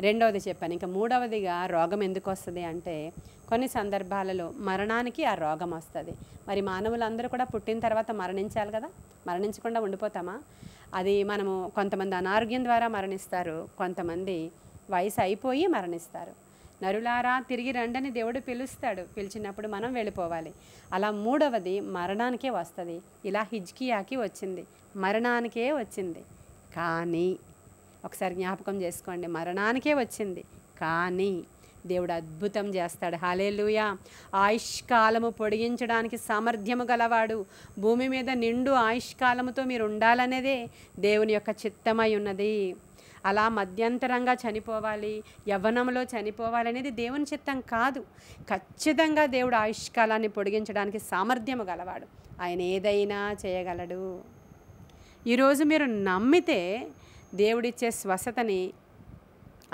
రెండవది చెప్పాను. ఇంకా మూడవదిగా రోగం ఎందుకు వస్తుంది అంటే కొన్ని సందర్భాలలో మరణానికి ఆ రోగం వస్తుంది. మరి మానవులందరూ కూడా పుట్టిన తర్వాత మరణించాలి కదా, మరణించకుండా ఉండిపోతామా? అది మనము కొంతమంది అనారోగ్యం ద్వారా మరణిస్తారు, కొంతమంది వయసు అయిపోయి మరణిస్తారు. నరులారా తిరిగి రండని దేవుడు పిలుస్తాడు, పిలిచినప్పుడు మనం వెళ్ళిపోవాలి. అలా మూడవది మరణానికే వస్తుంది. ఇలా హిజ్కియాకి వచ్చింది, మరణానికే వచ్చింది. కానీ ఒకసారి జ్ఞాపకం చేసుకోండి, మరణానికే వచ్చింది కానీ దేవుడు అద్భుతం చేస్తాడు. హల్లెలూయా! ఆయుష్కాలము పొడిగించడానికి సామర్థ్యము గలవాడు. భూమి మీద నిండు ఆయుష్కాలముతో మీరు ఉండాలనేదే దేవుని యొక్క చిత్తమై ఉన్నది. అలా మధ్యంతరంగా చనిపోవాలి, యవ్వనంలో చనిపోవాలి అనేది దేవుని చిత్తం కాదు. ఖచ్చితంగా దేవుడు ఆయుష్కాలాన్ని పొడిగించడానికి సామర్థ్యము గలవాడు. ఆయన ఏదైనా చేయగలడు. ఈరోజు మీరు నమ్మితే దేవుడిచ్చే స్వస్థతని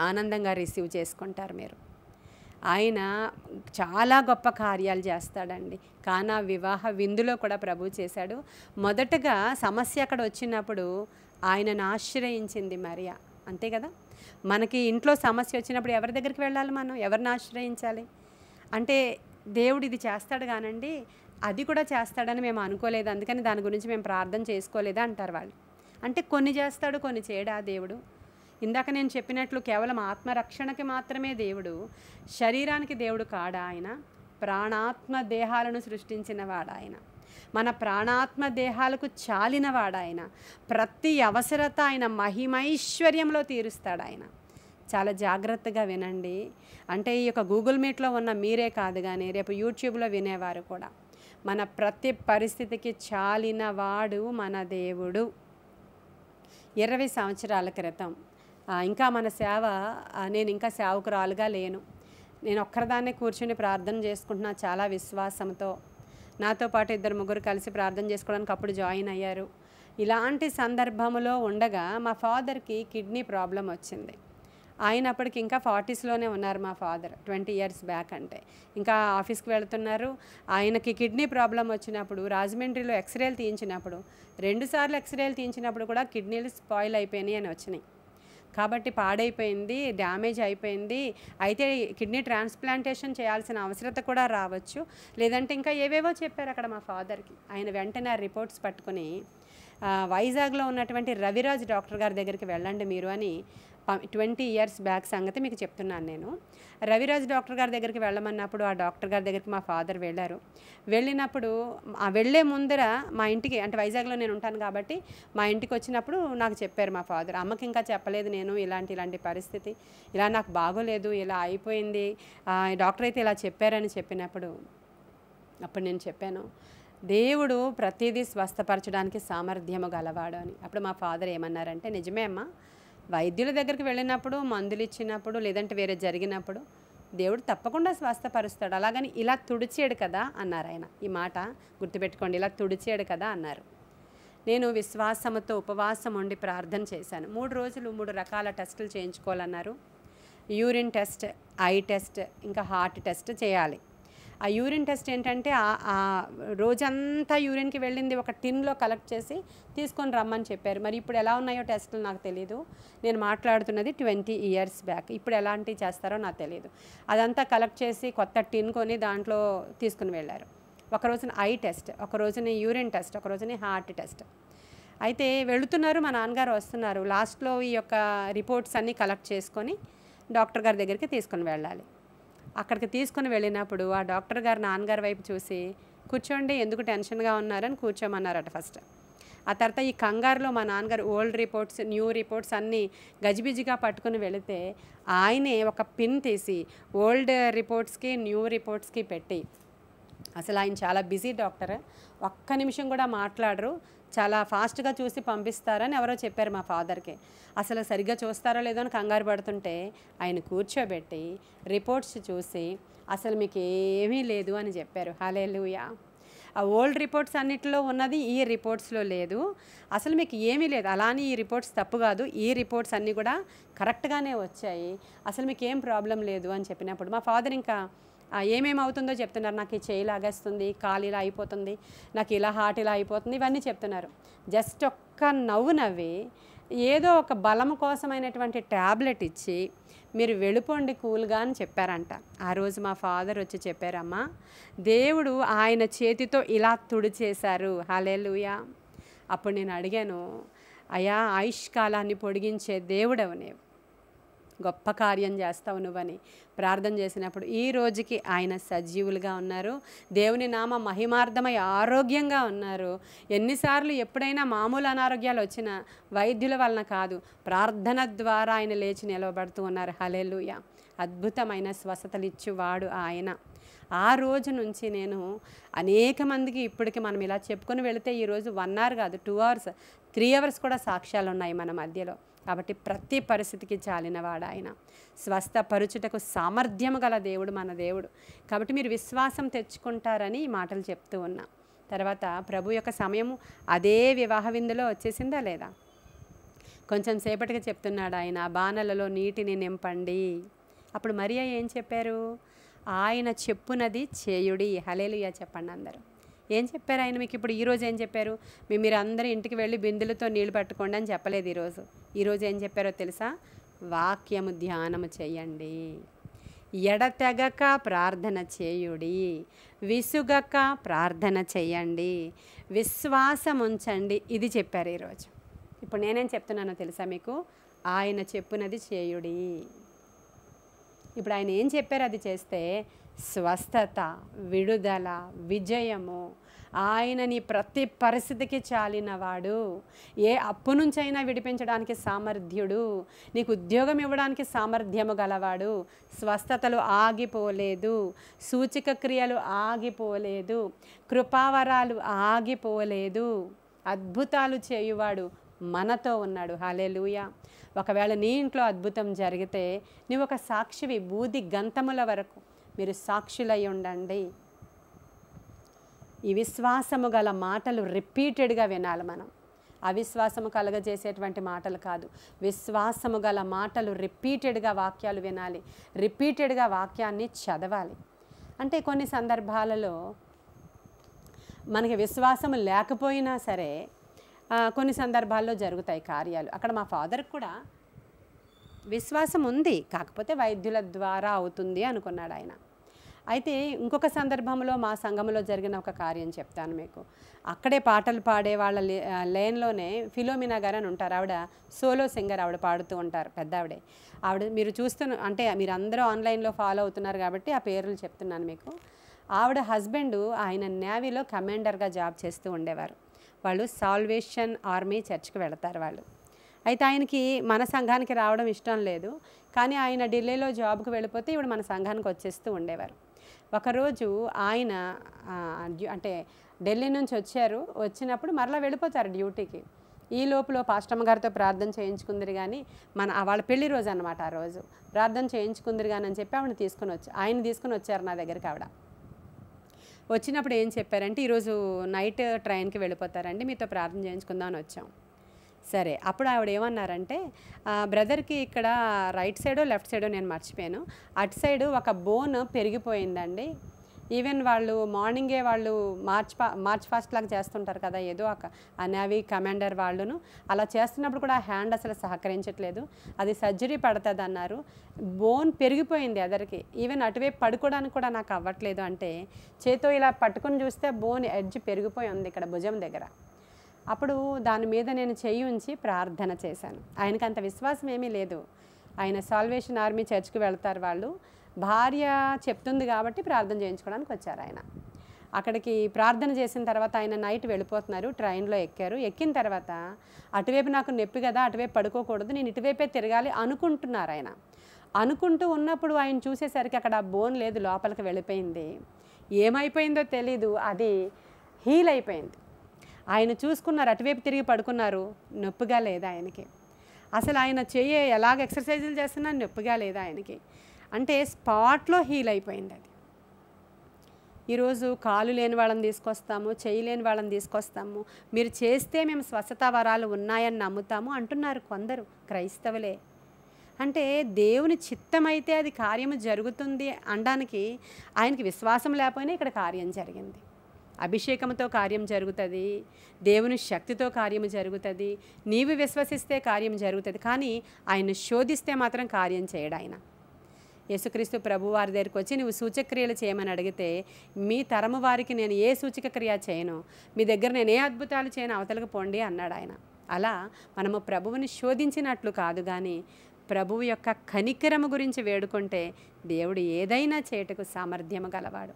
ఆనందంగా రిసీవ్ చేసుకుంటారు మీరు. ఆయన చాలా గొప్ప కార్యాలు చేస్తాడండి. కానా వివాహ విందులో కూడా ప్రభు చేశాడు. మొదటగా సమస్య అక్కడ వచ్చినప్పుడు ఆయనను ఆశ్రయించింది మరియా, అంతే కదా. మనకి ఇంట్లో సమస్య వచ్చినప్పుడు ఎవరి దగ్గరికి వెళ్ళాలి, మనం ఎవరిని ఆశ్రయించాలి? అంటే దేవుడు ఇది చేస్తాడు కానండి, అది కూడా చేస్తాడని మేము అనుకోలేదు, అందుకని దాని గురించి మేము ప్రార్థన చేసుకోలేదా అంటారు వాళ్ళు. అంటే కొన్ని చేస్తాడు, కొన్ని చేయడా దేవుడు? ఇందాక నేను చెప్పినట్లు కేవలం ఆత్మరక్షణకి మాత్రమే దేవుడు, శరీరానికి దేవుడు కాడా ఆయన? ప్రాణాత్మ దేహాలను సృష్టించిన వాడాయన, మన ప్రాణాత్మ దేహాలకు చాలినవాడాయన, ప్రతి అవసరత ఆయన మహిమైశ్వర్యంలో తీరుస్తాడు ఆయన. చాలా జాగ్రత్తగా వినండి. అంటే ఈ యొక్క గూగుల్ మీట్లో ఉన్న మీరే కాదు కానీ రేపు యూట్యూబ్లో వినేవారు కూడా, మన ప్రతి పరిస్థితికి చాలినవాడు మన దేవుడు. 20 సంవత్సరాల క్రితం ఇంకా మన సేవ, నేను ఇంకా సేవకురాలుగా లేను, నేను ఒక్కరిదాన్నే కూర్చుని ప్రార్థన చేసుకుంటున్నా చాలా విశ్వాసంతో. నాతో పాటు 2-3 కలిసి ప్రార్థన చేసుకోవడానికి అప్పుడు జాయిన్ అయ్యారు. ఇలాంటి సందర్భంలో ఉండగా మా ఫాదర్కి కిడ్నీ ప్రాబ్లం వచ్చింది. ఆయన అప్పటికి ఇంకా 40sలోనే ఉన్నారు మా ఫాదర్, 20 years బ్యాక్. అంటే ఇంకా ఆఫీస్కి వెళుతున్నారు. ఆయనకి కిడ్నీ ప్రాబ్లం వచ్చినప్పుడు రాజమండ్రిలో ఎక్స్రేలు తీయించినప్పుడు 2 సార్లు ఎక్స్రేలు తీయించినప్పుడు కూడా కిడ్నీలు స్పాయిల్ అయిపోయినాయి అని వచ్చినాయి. కాబట్టి పాడైపోయింది, డ్యామేజ్ అయిపోయింది, అయితే కిడ్నీ ట్రాన్స్ప్లాంటేషన్ చేయాల్సిన అవసరత కూడా రావచ్చు, లేదంటే ఇంకా ఏవేవో చెప్పారు అక్కడ మా ఫాదర్కి. ఆయన వెంటనే ఆ రిపోర్ట్స్ పట్టుకుని వైజాగ్లో ఉన్నటువంటి రవిరాజ్ డాక్టర్ గారి దగ్గరికి వెళ్ళండి మీరు అని 20 ఇయర్స్ బ్యాక్ సంగతి మీకు చెప్తున్నాను నేను. రవిరాజ్ డాక్టర్ గారి దగ్గరికి వెళ్ళమన్నప్పుడు ఆ డాక్టర్ గారి దగ్గరికి మా ఫాదర్ వెళ్ళారు. వెళ్ళినప్పుడు వెళ్ళే ముందర మా ఇంటికి, అంటే వైజాగ్లో నేను ఉంటాను కాబట్టి మా ఇంటికి వచ్చినప్పుడు నాకు చెప్పారు మా ఫాదర్. అమ్మకి ఇంకా చెప్పలేదు నేను, ఇలాంటి పరిస్థితి, ఇలా నాకు బాగోలేదు, ఇలా అయిపోయింది, డాక్టర్ అయితే ఇలా చెప్పారని చెప్పినప్పుడు అప్పుడు నేను చెప్పాను, దేవుడు ప్రతిదీ స్వస్థపరచడానికి సామర్థ్యము గలవాడు అని. అప్పుడు మా ఫాదర్ ఏమన్నారంటే, నిజమే అమ్మ, వైద్యుల దగ్గరికి వెళ్ళినప్పుడు, మందులు ఇచ్చినప్పుడు, లేదంటే వేరే జరిగినప్పుడు దేవుడు తప్పకుండా స్వస్థపరుస్తాడు, అలాగని ఇలా తుడిచాడు కదా అన్నారు ఆయన. ఈ మాట గుర్తుపెట్టుకోండి, ఇలా తుడిచాడు కదా అన్నారు. నేను విశ్వాసముతో ఉపవాసం ఉండి ప్రార్థన చేశాను. 3 రోజులు 3 రకాల టెస్టులు చేయించుకోవాలన్నారు. యూరిన్ టెస్ట్, ఐ టెస్ట్, ఇంకా హార్ట్ టెస్ట్ చేయాలి. ఆ యూరిన్ టెస్ట్ ఏంటంటే ఆ రోజంతా యూరిన్కి వెళ్ళింది ఒక టిన్లో కలెక్ట్ చేసి తీసుకొని రమ్మని చెప్పారు. మరి ఇప్పుడు ఎలా ఉన్నాయో టెస్టులు నాకు తెలీదు. నేను మాట్లాడుతున్నది 20 ఇయర్స్ బ్యాక్. ఇప్పుడు ఎలాంటివి చేస్తారో నాకు తెలియదు. అదంతా కలెక్ట్ చేసి కొత్త టిన్ కొని దాంట్లో తీసుకుని వెళ్ళారు. ఒక రోజున ఐ టెస్ట్, ఒక రోజున యూరిన్ టెస్ట్, ఒక రోజున హార్ట్ టెస్ట్. అయితే వెళుతున్నారు, మా నాన్నగారు వస్తున్నారు. లాస్ట్లో ఈ యొక్క రిపోర్ట్స్ అన్నీ కలెక్ట్ చేసుకొని డాక్టర్ గారి దగ్గరికి తీసుకుని వెళ్ళాలి. అక్కడికి తీసుకుని వెళ్ళినప్పుడు ఆ డాక్టర్ గారు నాన్నగారి వైపు చూసి, కూర్చోండి, ఎందుకు టెన్షన్గా ఉన్నారని కూర్చోమన్నారట ఫస్ట్. ఆ తర్వాత ఈ కంగారులో మా నాన్నగారు ఓల్డ్ రిపోర్ట్స్, న్యూ రిపోర్ట్స్ అన్నీ గజిబిజిగా పట్టుకుని వెళితే ఆయనే ఒక పిన్ తీసి ఓల్డ్ రిపోర్ట్స్కి న్యూ రిపోర్ట్స్కి పెట్టి, అసలు ఆయన చాలా బిజీ డాక్టర్, ఒక్క నిమిషం కూడా మాట్లాడరు, చాలా ఫాస్ట్గా చూసి పంపిస్తారని ఎవరో చెప్పారు మా ఫాదర్కి. అసలు సరిగ్గా చూస్తారో లేదో అని కంగారు పడుతుంటే ఆయన కూర్చోబెట్టి రిపోర్ట్స్ చూసి అసలు మీకు ఏమీ లేదు అని చెప్పారు. హల్లెలూయా. ఆ ఓల్డ్ రిపోర్ట్స్ అన్నిటిలో ఉన్నది ఈ రిపోర్ట్స్లో లేదు, అసలు మీకు ఏమీ లేదు, అలానే ఈ రిపోర్ట్స్ తప్పు కాదు, ఈ రిపోర్ట్స్ అన్నీ కూడా కరెక్ట్గానే వచ్చాయి, అసలు మీకు ఏం ప్రాబ్లం లేదు అని చెప్పినప్పుడు మా ఫాదర్ ఇంకా ఏమేమి అవుతుందో చెప్తున్నారు. నాకు ఈ చేయి లాగేస్తుంది, కాలు ఇలా అయిపోతుంది, నాకు ఇలా హార్ట్ ఇలా అయిపోతుంది, ఇవన్నీ చెప్తున్నారు. జస్ట్ ఒక్క నవ్వు నవ్వి ఏదో ఒక బలం కోసమైనటువంటి ట్యాబ్లెట్ ఇచ్చి మీరు వెళ్ళిపోండి కూల్గా అని చెప్పారంట. ఆ రోజు మా ఫాదర్ వచ్చి చెప్పారమ్మా, దేవుడు ఆయన చేతితో ఇలా తుడిచేశారు. హల్లెలూయా. అప్పుడు నేను అడిగాను, అయ్యా ఆయుష్ కాలాన్ని పొడిగించే దేవుడవు నీవు, గొప్ప కార్యం చేస్తావు నువ్వని ప్రార్థన చేసినప్పుడు ఈ రోజుకి ఆయన సజీవులుగా ఉన్నారు. దేవుని నామ మహిమార్థమై ఆరోగ్యంగా ఉన్నారు. ఎన్నిసార్లు ఎప్పుడైనా మామూలు అనారోగ్యాలు వచ్చినా వైద్యుల వలన కాదు, ప్రార్థన ద్వారా ఆయన లేచి నిలవబడుతూ ఉన్నారు. హల్లెలూయా. అద్భుతమైన స్వస్థతలు ఇచ్చేవాడు ఆయన. ఆ రోజు నుంచి నేను అనేక మందికి, ఇప్పటికి మనం ఇలా చెప్పుకొని వెళితే ఈరోజు 1 hour కాదు, 2 hours, 3 hours కూడా సాక్ష్యాలు ఉన్నాయి మన మధ్యలో. కాబట్టి ప్రతి పరిస్థితికి చాలినవాడు ఆయన. స్వస్థపరుచుటకు సామర్థ్యం గల దేవుడు మన దేవుడు. కాబట్టి మీరు విశ్వాసం తెచ్చుకుంటారని ఈ మాటలు చెప్తూ ఉన్నా. తర్వాత ప్రభు యొక్క సమయము అదే వివాహ విందులో వచ్చేసిందా లేదా? కొంచెం సేపటికి చెప్తున్నాడు ఆయన, బాణలలో నీటిని నింపండి. అప్పుడు మరియా ఏం చెప్పారు? ఆయన చెప్పునది చేయుడి. హల్లెలూయా చెప్పండి అందరూ. ఏం చెప్పారు ఆయన మీకు? ఇప్పుడు ఈరోజు ఏం చెప్పారు? మీరు అందరూ ఇంటికి వెళ్ళి బిందులతో నీళ్లు పట్టుకోండి అని చెప్పలేదు ఈరోజు ఏం చెప్పారో తెలుసా? వాక్యము ధ్యానము చేయండి, ఎడతెగక ప్రార్థన చేయుడి, విసుగక ప్రార్థన చేయండి, విశ్వాసం ఉంచండి. ఇది చెప్పారు ఈరోజు. ఇప్పుడు నేనేం చెప్తున్నానో తెలుసా మీకు? ఆయన చెప్పునది చేయుడి. ఇప్పుడు ఆయన ఏం చెప్పారు అది చేస్తే స్వస్థత, విడుదల, విజయము. ఆయన నీ ప్రతి పరిస్థితికి చాలినవాడు. ఏ అప్పు నుంచైనా విడిపించడానికి సామర్థ్యుడు. నీకు ఉద్యోగం ఇవ్వడానికి సామర్థ్యము గలవాడు. స్వస్థతలు ఆగిపోలేదు, సూచిక క్రియలు ఆగిపోలేదు, కృపావరాలు ఆగిపోలేదు. అద్భుతాలు చేయువాడు మనతో ఉన్నాడు. హల్లెలూయా. ఒకవేళ నీ ఇంట్లో అద్భుతం జరిగితే నీవు ఒక సాక్షివి. బూది గంతముల వరకు మీరు సాక్షులై ఉండండి. ఈ విశ్వాసము గల మాటలు రిపీటెడ్గా వినాలి మనం. అవిశ్వాసము కలగజేసేటువంటి మాటలు కాదు, విశ్వాసము గల మాటలు రిపీటెడ్గా వాక్యాలు వినాలి, రిపీటెడ్గా వాక్యాన్ని చదవాలి. అంటే కొన్ని సందర్భాలలో మనకి విశ్వాసము లేకపోయినా సరే కొన్ని సందర్భాల్లో జరుగుతాయి కార్యాలు. అక్కడ మా ఫాదర్కి కూడా విశ్వాసం ఉంది, కాకపోతే వైద్యుల ద్వారా అవుతుంది అనుకున్నాడు ఆయన. అయితే ఇంకొక సందర్భంలో మా సంఘంలో జరిగిన ఒక కార్యం చెప్తాను మీకు. అక్కడే పాటలు పాడే వాళ్ళ లేన్‌లోనే ఫిలోమినా గారు అని ఉంటారు. ఆవిడ సోలో సింగర్, ఆవిడ పాడుతూ ఉంటారు, పెద్దావిడే. ఆవిడ మీరు అంటే మీరందరూ ఆన్‌లైన్‌లో ఫాలో అవుతున్నారు కాబట్టి ఆ పేర్లు చెప్తున్నాను మీకు. ఆవిడ హస్బెండు ఆయన నేవీలో కమాండర్‌గా జాబ్ చేస్తూ ఉండేవారు. వాళ్ళు సాల్వేషన్ ఆర్మీ చర్చ్‌కి వెళతారు వాళ్ళు. అయితే ఆయనకి మన సంఘానికి రావడం ఇష్టం లేదు. కానీ ఆయన ఢిల్లీలో జాబ్‌కి వెళ్ళిపోతే ఈవిడ మన సంఘానికి వచ్చేస్తూ ఉండేవారు. ఒకరోజు ఆయన అంటే ఢిల్లీ నుంచి వచ్చారు. వచ్చినప్పుడు మరలా వెళ్ళిపోతారు డ్యూటీకి. ఈ లోపల పాస్టమ్మ గారితో ప్రార్థన చేయించుకుందరు కానీ వాళ్ళ పెళ్లి రోజు అనమాట. ఆ రోజు ప్రార్థన చేయించుకుందరు కానీ అని చెప్పి ఆయన తీసుకుని వచ్చారు నా దగ్గరికి. ఆవిడ వచ్చినప్పుడు ఏం చెప్పారంటే, ఈరోజు నైట్ ట్రైన్కి వెళ్ళిపోతారండి, మీతో ప్రార్థన చేయించుకుందాం అని వచ్చాం. సరే, అప్పుడు ఆవిడ ఏమన్నారంటే, బ్రదర్కి ఇక్కడ రైట్ సైడో లెఫ్ట్ సైడో నేను మర్చిపోయాను, అటు సైడు ఒక బోన్ పెరిగిపోయిందండి. ఈవెన్ వాళ్ళు మార్నింగే వాళ్ళు మార్చ్ ఫాస్ట్ లాగా చేస్తుంటారు కదా, ఏదో ఆ నేవీ కమాండర్ వాళ్ళును అలా చేస్తున్నప్పుడు కూడా ఆ హ్యాండ్ అసలు సహకరించట్లేదు, అది సర్జరీ పడుతుంది అన్నారు. బోన్ పెరిగిపోయింది ఎదరికి, ఈవెన్ అటువైపు పడుకోవడానికి కూడా నాకు అవ్వట్లేదు అంటే చేతో ఇలా పట్టుకుని చూస్తే బోన్ ఎడ్జ్ పెరిగిపోయి ఉంది ఇక్కడ భుజం దగ్గర. అప్పుడు దాని మీద నేను చెయ్యి ఉంచి ప్రార్థన చేశాను. ఆయనకు అంత విశ్వాసం ఏమీ లేదు. ఆయన సాల్వేషన్ ఆర్మీ చర్చ్కి వెళ్తారు వాళ్ళు. భార్య చెప్తుంది కాబట్టి ప్రార్థన చేయించుకోవడానికి వచ్చారు ఆయన. అక్కడికి ప్రార్థన చేసిన తర్వాత ఆయన నైట్ వెళ్ళిపోతున్నారు, ట్రైన్లో ఎక్కారు. ఎక్కిన తర్వాత అటువైపు నాకు నొప్పి కదా, అటువైపు పడుకోకూడదు, నేను ఇటువైపే తిరగాలి అనుకుంటున్నారు ఆయన. అనుకుంటూ ఉన్నప్పుడు ఆయన చూసేసరికి అక్కడ బోన్ లేదు, లోపలికి వెళ్ళిపోయింది. ఏమైపోయిందో తెలీదు, అది హీల్ అయిపోయింది. ఆయన చూసుకున్నారు, అటువైపు తిరిగి పడుకున్నారు, నొప్పిగా లేదు ఆయనకి. అసలు ఆయన చెయ్యి ఎలాగ ఎక్సర్సైజులు చేస్తున్నా నొప్పిగా లేదు ఆయనకి. అంటే స్పాట్లో హీల్ అయిపోయింది అది. ఈరోజు కాలు లేని వాళ్ళని తీసుకొస్తాము, చెయ్యి లేని వాళ్ళని తీసుకొస్తాము, మీరు చేస్తే మేము స్వస్థత వరాలు ఉన్నాయని నమ్ముతాము అంటున్నారు కొందరు క్రైస్తవులే. అంటే దేవుని చిత్తమైతే అది కార్యము జరుగుతుంది అనడానికి ఆయనకి విశ్వాసం లేకపోయినా ఇక్కడ కార్యం జరిగింది. అభిషేకంతో కార్యం జరుగుతుంది, దేవుని శక్తితో కార్యం జరుగుతుంది, నీవు విశ్వసిస్తే కార్యం జరుగుతుంది. కానీ ఆయన శోధిస్తే మాత్రం కార్యం చేయడు ఆయన. యేసుక్రీస్తు ప్రభు వారి దగ్గరికి వచ్చి నువ్వు సూచక్రియలు చేయమని అడిగితే, మీ తరము వారికి నేను ఏ సూచక క్రియ చేయను, మీ దగ్గర నేను ఏ అద్భుతాలు చేయను, అవతలకు పోండి అన్నాడు ఆయన. అలా మనము ప్రభువుని శోధించినట్లు కాదు, కానీ ప్రభువు యొక్క కనికరము గురించి వేడుకుంటే దేవుడు ఏదైనా చేయటకు సామర్థ్యము గలవాడు.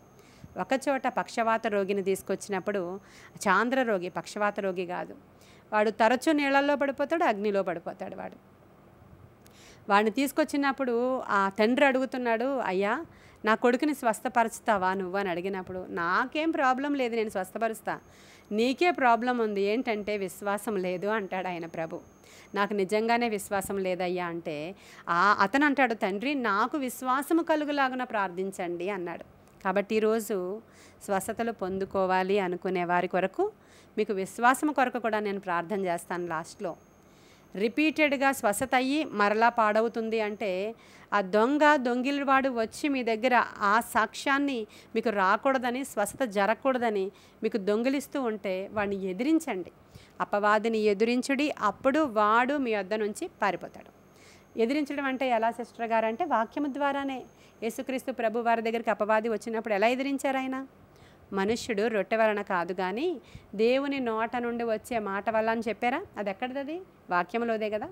ఒకచోట పక్షవాత రోగిని తీసుకొచ్చినప్పుడు, చాంద్ర రోగి, పక్షవాత రోగి కాదు, వాడు తరచూ నీళ్ళల్లో పడిపోతాడు, అగ్నిలో పడిపోతాడు. వాడిని తీసుకొచ్చినప్పుడు ఆ తండ్రి అడుగుతున్నాడు, అయ్యా నా కొడుకుని స్వస్థపరుస్తావా నువ్వు అని అడిగినప్పుడు, నాకేం ప్రాబ్లం లేదు, నేను స్వస్థపరుస్తా, నీకే ప్రాబ్లం ఉంది, ఏంటంటే విశ్వాసం లేదు అంటాడు ఆయన ప్రభు. నాకు నిజంగానే విశ్వాసం లేదయ్యా అంటే అతను అంటాడు, తండ్రి నాకు విశ్వాసము కలుగులాగున ప్రార్థించండి అన్నాడు. కాబట్టి ఈరోజు స్వస్థతలు పొందుకోవాలి అనుకునే వారి కొరకు, మీకు విశ్వాసం కొరకు కూడా నేను ప్రార్థన చేస్తాను. లాస్ట్లో రిపీటెడ్గా స్వస్థత అయ్యి మరలా పాడవుతుంది అంటే, ఆ దొంగిలివాడు వచ్చి మీ దగ్గర ఆ సాక్ష్యాన్ని మీకు రాకూడదని, స్వస్థత జరగకూడదని మీకు దొంగిలిస్తూ ఉంటే వాడిని ఎదిరించండి. అపవాదిని ఎదిరించుడి, అప్పుడు వాడు మీ వద్ద నుంచి పారిపోతాడు. ఎదిరించడం అంటే ఎలా సిస్టర్ గారు అంటే, వాక్యము ద్వారానే. యేసుక్రీస్తు ప్రభు వారి దగ్గరికి అపవాది వచ్చినప్పుడు ఎలా ఎదిరించారు ఆయన? మనుష్యుడు రొట్టె వలన కాదు కానీ దేవుని నోట నుండి వచ్చే మాట వల్ల అని చెప్పారా? అది ఎక్కడిది? వాక్యంలోదే కదా.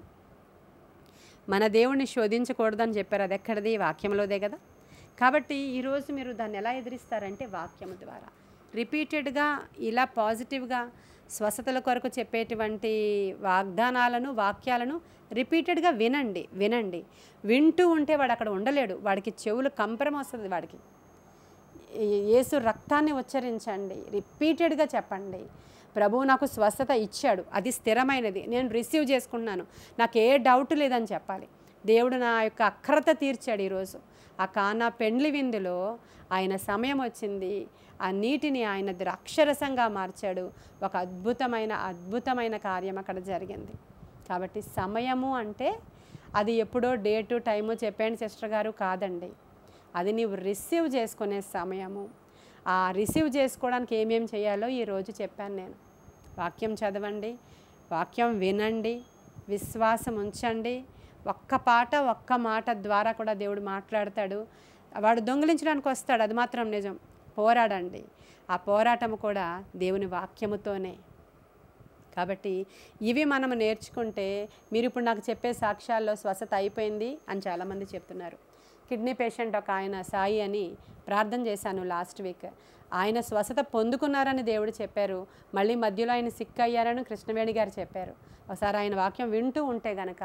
మన దేవుణ్ణి శోధించకూడదని చెప్పారు, అది ఎక్కడిది? వాక్యంలోదే కదా. కాబట్టి ఈరోజు మీరు దాన్ని ఎలా ఎదిరిస్తారంటే వాక్యము ద్వారా. రిపీటెడ్గా ఇలా పాజిటివ్గా స్వస్థతల కొరకు చెప్పేటువంటి వాగ్దానాలను, వాక్యాలను రిపీటెడ్గా వినండి. వింటూ ఉంటే వాడు అక్కడ ఉండలేడు, వాడికి చెవులు కంపరం వస్తుంది. వాడికి యేసు రక్తాన్ని ఉచ్చరించండి, రిపీటెడ్గా చెప్పండి. ప్రభువు నాకు స్వస్థత ఇచ్చాడు, అది స్థిరమైనది, నేను రిసీవ్ చేసుకున్నాను, నాకు ఏ డౌట్ లేదని చెప్పాలి. దేవుడు నా యొక్క అక్రత తీర్చాడు. ఈరోజు ఆ కానా పెండ్లి విందులో ఆయన సమయం వచ్చింది, ఆ నీటిని ఆయన ద్రాక్షరసంగా మార్చాడు. ఒక అద్భుతమైన కార్యం అక్కడ జరిగింది. కాబట్టి సమయము అంటే అది ఎప్పుడో డేటు టైము చెప్పండి సిస్టర్ గారు కాదండి, అది నీవు రిసీవ్ చేసుకునే సమయము. ఆ రిసీవ్ చేసుకోవడానికి ఏమేమి చేయాలో ఈరోజు చెప్పాను నేను. వాక్యం చదవండి, వాక్యం వినండి, విశ్వాసం ఉంచండి. ఒక్క మాట ద్వారా కూడా దేవుడు మాట్లాడతాడు. వాడు దొంగిలించడానికి వస్తాడు, అది మాత్రం నిజం. పోరాడండి. ఆ పోరాటం కూడా దేవుని వాక్యముతోనే. కాబట్టి ఇవి మనం నేర్చుకుంటే, మీరు ఇప్పుడు నాకు చెప్పే సాక్ష్యాల్లో స్వస్థత అయిపోయింది అని చాలామంది చెప్తున్నారు. కిడ్నీ పేషెంట్ ఒక ఆయన సాయి అని ప్రార్థన చేశాను లాస్ట్ వీక్. ఆయన స్వస్థత పొందుకున్నారని దేవుడు చెప్పారు. మళ్ళీ మధ్యలో ఆయన సిక్ అయ్యారని కృష్ణవేణి గారు చెప్పారు. ఒకసారి ఆయన వాక్యం వింటూ ఉంటే గనక,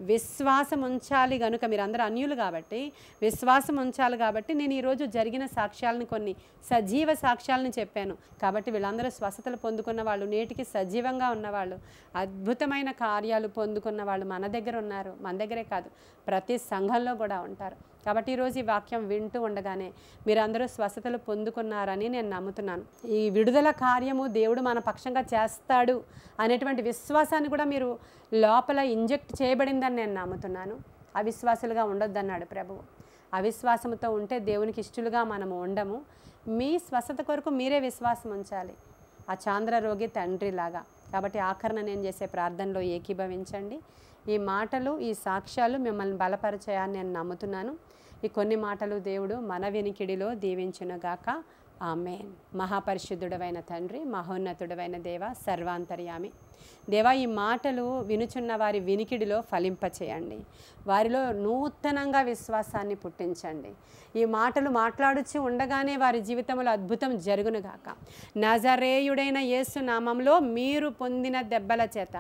విశ్వాసం ఉంచాలి గనుక, మీరందరూ అన్యులు కాబట్టి విశ్వాసం ఉంచాలి కాబట్టి నేను ఈరోజు జరిగిన సాక్ష్యాలను, కొన్ని సజీవ సాక్ష్యాలను చెప్పాను. కాబట్టి వీళ్ళందరూ స్వస్థతలు పొందుకున్న వాళ్ళు, నేటికి సజీవంగా ఉన్నవాళ్ళు, అద్భుతమైన కార్యాలు పొందుకున్న వాళ్ళు మన దగ్గర ఉన్నారు. మన దగ్గరే కాదు, ప్రతి సంఘంలో కూడా ఉంటారు. కాబట్టి ఈరోజు ఈ వాక్యం వింటూ ఉండగానే మీరందరూ స్వస్థతలు పొందుకున్నారని నేను నమ్ముతున్నాను. ఈ విడుదల కార్యము దేవుడు మన పక్షంగా చేస్తాడు అనేటువంటి విశ్వాసాన్ని కూడా మీరు లోపల ఇంజెక్ట్ చేయబడిందని నేను నమ్ముతున్నాను. అవిశ్వాసులుగా ఉండొద్దన్నాడు ప్రభువు. అవిశ్వాసంతో ఉంటే దేవునికి ఇష్టలుగా మనము ఉండము. మీ స్వస్థత కొరకు మీరే విశ్వాసం ఉంచాలి, ఆ చాంద్ర రోగి తండ్రిలాగా. కాబట్టి ఆఖరణ నేను చేసే ప్రార్థనలో ఏకీభవించండి. ఈ మాటలు, ఈ సాక్ష్యాలు మిమ్మల్ని బలపరిచాయని నేను నమ్ముతున్నాను. ఈ కొన్ని మాటలు దేవుడు మన వినికిడిలో దీవించునుగాక. ఆమేన్. మహాపరిశుద్ధుడవైన తండ్రి, మహోన్నతుడవైన దేవ, సర్వాంతర్యామి దేవా, ఈ మాటలు వినుచున్న వారి వినికిడిలో ఫలింపచేయండి. వారిలో నూతనంగా విశ్వాసాన్ని పుట్టించండి. ఈ మాటలు మాట్లాడుచు ఉండగానే వారి జీవితంలో అద్భుతం జరుగునుగాక. నజరేయుడైన యేసు నామంలో మీరు పొందిన దెబ్బల చేత,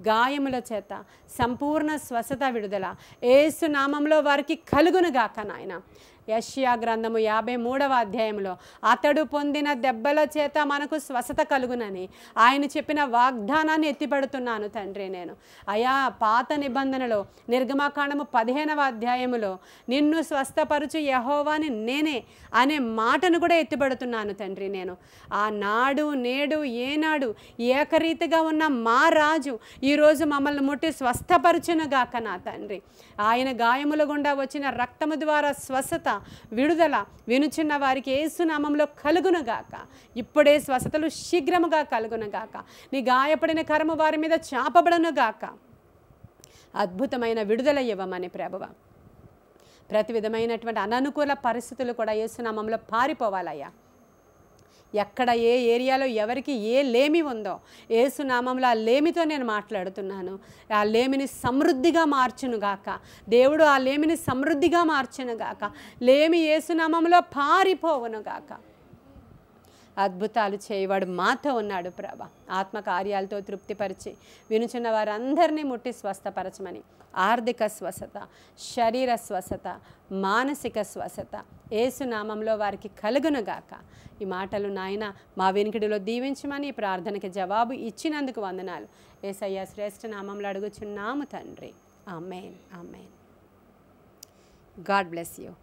గాయముల చేత సంపూర్ణ స్వస్థత, విడుదల యేసు నామంలో వారికి కలుగునుగాక నాయన. యెషయా గ్రంథము 53వ అధ్యాయంలో అతడు పొందిన దెబ్బల చేత మనకు స్వస్థత కలుగునని ఆయన చెప్పిన వాగ్దానాన్ని ఎత్తిపడుతున్నాను తండ్రి. నేను అయా, పాత నిబంధనలో నిర్గమకాండము 15వ అధ్యాయములో నిన్ను స్వస్థపరచు యెహోవాని నేనే అనే మాటను కూడా ఎత్తిపడుతున్నాను తండ్రి. నేను ఆనాడు నేడు ఏనాడు ఏకరీతిగా ఉన్న మా రాజు ఈరోజు మమ్మల్ని ముట్టి స్వస్థపరచునుగాక నా తండ్రి. ఆయన గాయముల గుండా వచ్చిన రక్తము ద్వారా స్వస్థత, విడుదల వినుచున్న వారికి యేసు నామములో కలుగునుగాక. ఇప్పుడే స్వస్థతలు శీఘ్రముగా కలుగునుగాక. నీ గాయపడిన కరము వారి మీద చాపబడునుగాక. అద్భుతమైన విడుదల ఇవ్వమని ప్రభువ. ప్రతి విధమైనటువంటి అననుకూల పరిస్థితులు కూడా యేసు నామములో పారిపోవాలయ్యా. ఎక్కడ ఏ ఏరియాలో ఎవరికి ఏ లేమి ఉందో యేసు నామంలో ఆ లేమితో నేను మాట్లాడుతున్నాను. ఆ లేమిని సమృద్ధిగా మార్చునుగాక దేవుడు. ఆ లేమిని సమృద్ధిగా మార్చునుగాక. లేమి యేసు నామంలో పారిపోవునుగాక. అద్భుతాలు చేయవాడు మాతో ఉన్నాడు ప్రభా. ఆత్మకార్యాలతో తృప్తిపరిచి వినుచున్న వారందరినీ ముట్టి స్వస్థపరచమని. ఆర్థిక స్వస్థత, శరీర స్వస్థత, మానసిక స్వస్థత యేసు నామంలో వారికి కలుగునుగాక. ఈ మాటలు నాయన మా వినికిడిలో దీవించమని, ఈ ప్రార్థనకి జవాబు ఇచ్చినందుకు వందనాలు. యేసయ్య శ్రేష్ఠ నామంలో అడుగుచున్నాము తండ్రి. Amen. Amen. God bless you.